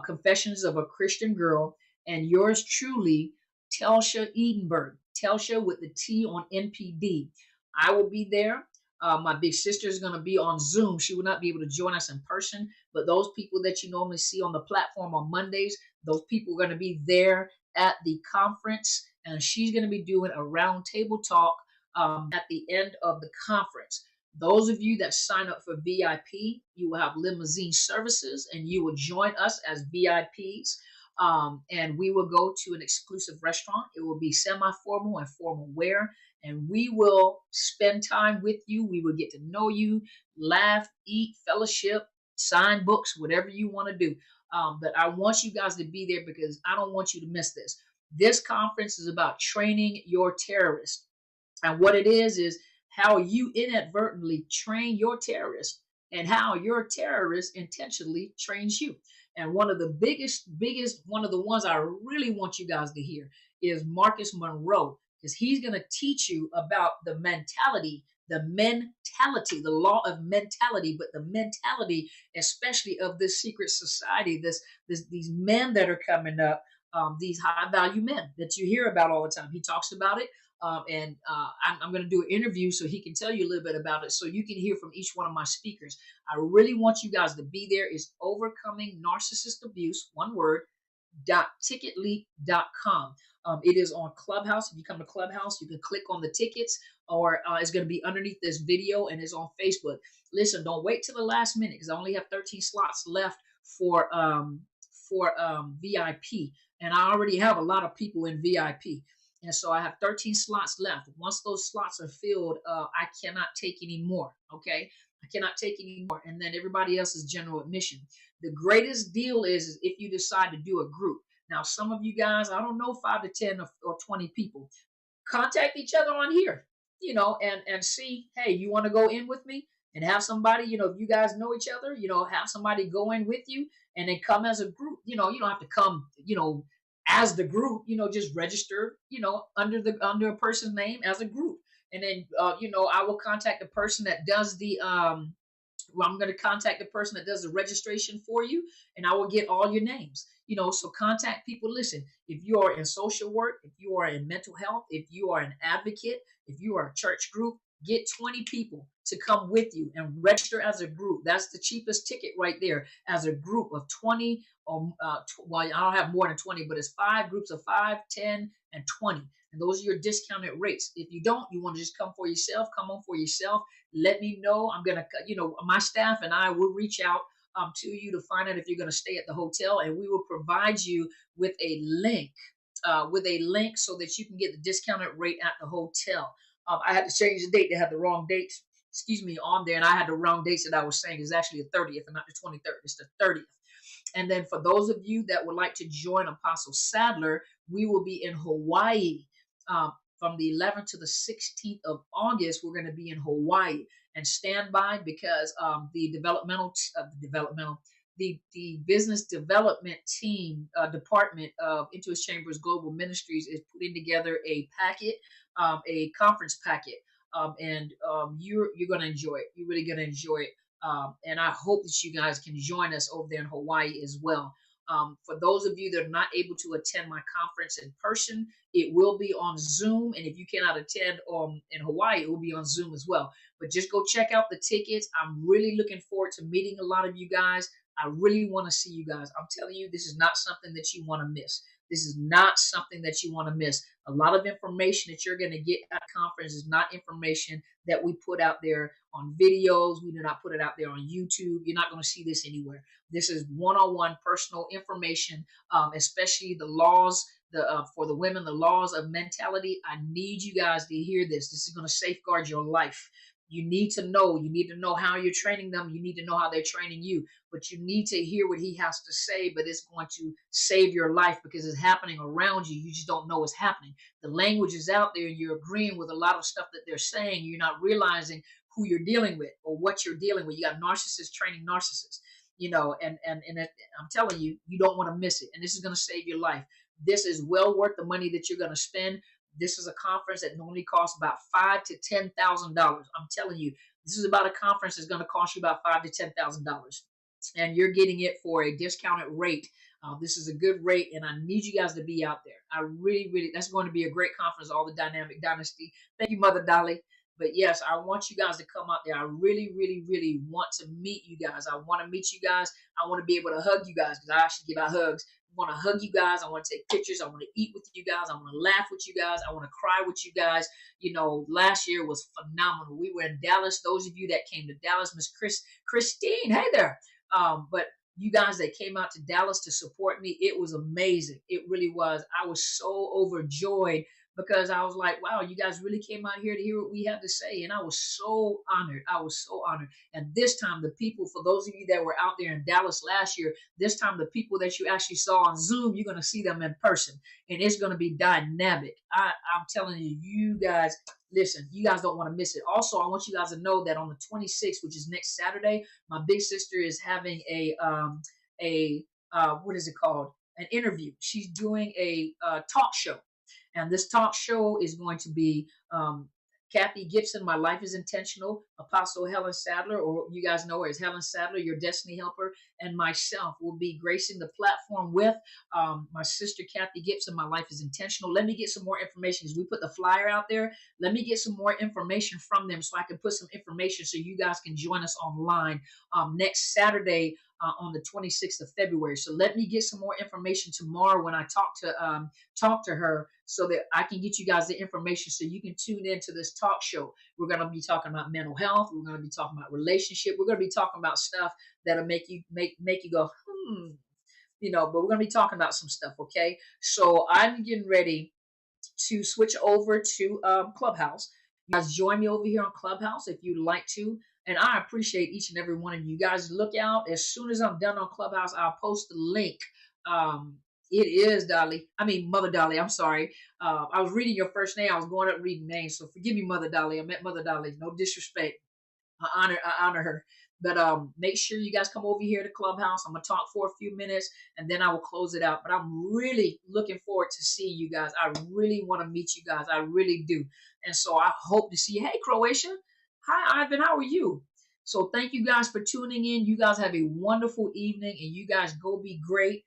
Confessions of a Christian Girl, and yours truly, Telsha Edenberg. Telsha with the T on NPD. I will be there. My big sister is going to be on Zoom. She will not be able to join us in person, but those people that you normally see on the platform on Mondays, those people are going to be there at the conference, and she's going to be doing a round table talk at the end of the conference. Those of you that sign up for VIP, you will have limousine services, and you will join us as VIPs. And we will go to an exclusive restaurant. It will be semi-formal and formal wear, and we will spend time with you. We will get to know you, laugh, eat, fellowship, sign books, whatever you want to do. But I want you guys to be there because I don't want you to miss this. This conference is about training your terrorist. And what it is how you inadvertently train your terrorist and how your terrorist intentionally trains you. And one of the biggest, one of the ones I really want you guys to hear is Marcus Monroe, because he's going to teach you about the mentality, the law of mentality, but the mentality, especially of this secret society, these men that are coming up, these high value men that you hear about all the time. He talks about it. I'm going to do an interview so he can tell you a little bit about it so you can hear from each one of my speakers. I really want you guys to be there. It's Overcoming Narcissist Abuse, one word, .ticketleap.com. It is on Clubhouse. If you come to Clubhouse, you can click on the tickets, or it's going to be underneath this video, and it's on Facebook. Listen, don't wait till the last minute, because I only have 13 slots left for VIP, and I already have a lot of people in VIP. And so I have 13 slots left. Once those slots are filled, I cannot take any more. Okay. I cannot take any more. And then everybody else is general admission. The greatest deal is if you decide to do a group. Now, some of you guys, I don't know, 5 to 10 or 20 people, contact each other on here, and see, hey, you want to go in with me and have somebody, if you guys know each other, have somebody go in with you and then come as a group. You don't have to come, as the group, just register, under a person's name as a group. And then, I will contact the person that does I'm going to contact the person that does the registration for you, and I will get all your names. So contact people. Listen, if you are in social work, if you are in mental health, if you are an advocate, if you are a church group, get 20 people to come with you and register as a group. That's the cheapest ticket right there, as a group of 20. Well, I don't have more than 20, but it's 5 groups of 5, 10, and 20. And those are your discounted rates. If you don't, you want to just come for yourself, come on for yourself. Let me know. I'm going to, my staff and I will reach out to you to find out if you're going to stay at the hotel, and we will provide you with a link, so that you can get the discounted rate at the hotel. I had to change the date. They had the wrong dates, on there, and I had the wrong dates that I was saying. It's actually the 30th and not the 23rd. It's the 30th. And then for those of you that would like to join Apostle Sadler, we will be in Hawaii from the 11th to the 16th of August. We're going to be in Hawaii, and stand by, because the business development team department of Into His Chambers Global Ministries is putting together a packet, a conference packet, and you're going to enjoy it. You're really going to enjoy it. And I hope that you guys can join us over there in Hawaii as well. For those of you that are not able to attend my conference in person, it will be on Zoom. And if you cannot attend in Hawaii, it will be on Zoom as well. But just go check out the tickets. I'm really looking forward to meeting a lot of you guys. I really want to see you guys. I'm telling you, this is not something that you want to miss. This is not something that you want to miss. A lot of information that you're going to get at conference is not information that we put out there on videos. We do not put it out there on YouTube. You're not going to see this anywhere. This is one-on-one personal information, especially the laws, for the women, the laws of mentality. I need you guys to hear this. This is going to safeguard your life. You need to know. You need to know how you're training them. You need to know how they're training you. But you need to hear what he has to say, but it's going to save your life, because it's happening around you. You just don't know it's happening. The language is out there, and you're agreeing with a lot of stuff that they're saying. You're not realizing who you're dealing with or what you're dealing with. You got narcissists training narcissists, and I'm telling you, you don't want to miss it. And this is going to save your life. This is well worth the money that you're going to spend. This is a conference that normally costs about $5,000 to $10,000. I'm telling you, this is about a conference that's going to cost you about $5,000 to $10,000, and you're getting it for a discounted rate. This is a good rate, and I need you guys to be out there. I really, that's going to be a great conference. All the Dynamic Dynasty. Thank you, Mother Dolly. But yes, I want you guys to come out there. I really want to meet you guys. I want to meet you guys. I want to be able to hug you guys, because I actually give out hugs. I want to hug you guys. I want to take pictures. I want to eat with you guys. I want to laugh with you guys. I want to cry with you guys. Last year was phenomenal. We were in Dallas. Those of you that came to Dallas, Miss Christine, hey there. But you guys that came out to Dallas to support me, it was amazing. It really was. I was so overjoyed, because I was like, wow, you guys really came out here to hear what we had to say. And I was so honored. I was so honored. And this time, the people, for those of you that were out there in Dallas last year, this time, the people that you actually saw on Zoom, you're going to see them in person. And it's going to be dynamic. I'm telling you, you guys, listen, you guys don't want to miss it. Also, I want you guys to know that on the 26th, which is next Saturday, my big sister is having what is it called? An interview. She's doing a talk show. And this talk show is going to be Kathy Gibson, My Life is Intentional, Apostle Helen Sadler, or you guys know her as Helen Sadler, your destiny helper, and myself will be gracing the platform with my sister Kathy Gibson. My Life is Intentional. Let me get some more information as we put the flyer out there. Let me get some more information from them so I can put some information so you guys can join us online next Saturday on the 26th of February. So let me get some more information tomorrow when I talk to her so that I can get you guys the information so you can tune into this talk show. We're going to be talking about mental health. We're going to be talking about relationship. We're going to be talking about stuff that'll make you go, but we're going to be talking about some stuff. Okay. So I'm getting ready to switch over to Clubhouse. You guys join me over here on Clubhouse if you'd like to. And I appreciate each and every one of you guys. Look out. As soon as I'm done on Clubhouse, I'll post the link. It is Mother Dolly. I'm sorry. I was reading your first name. I was going up reading names. So forgive me, Mother Dolly. I met Mother Dolly. No disrespect. I honor her. But make sure you guys come over here to Clubhouse. I'm gonna talk for a few minutes and then I will close it out. But I'm really looking forward to seeing you guys. I really want to meet you guys. I really do. And so I hope to see you. Hey, Croatia. Hi, Ivan. How are you? So thank you guys for tuning in. You guys have a wonderful evening and you guys go be great.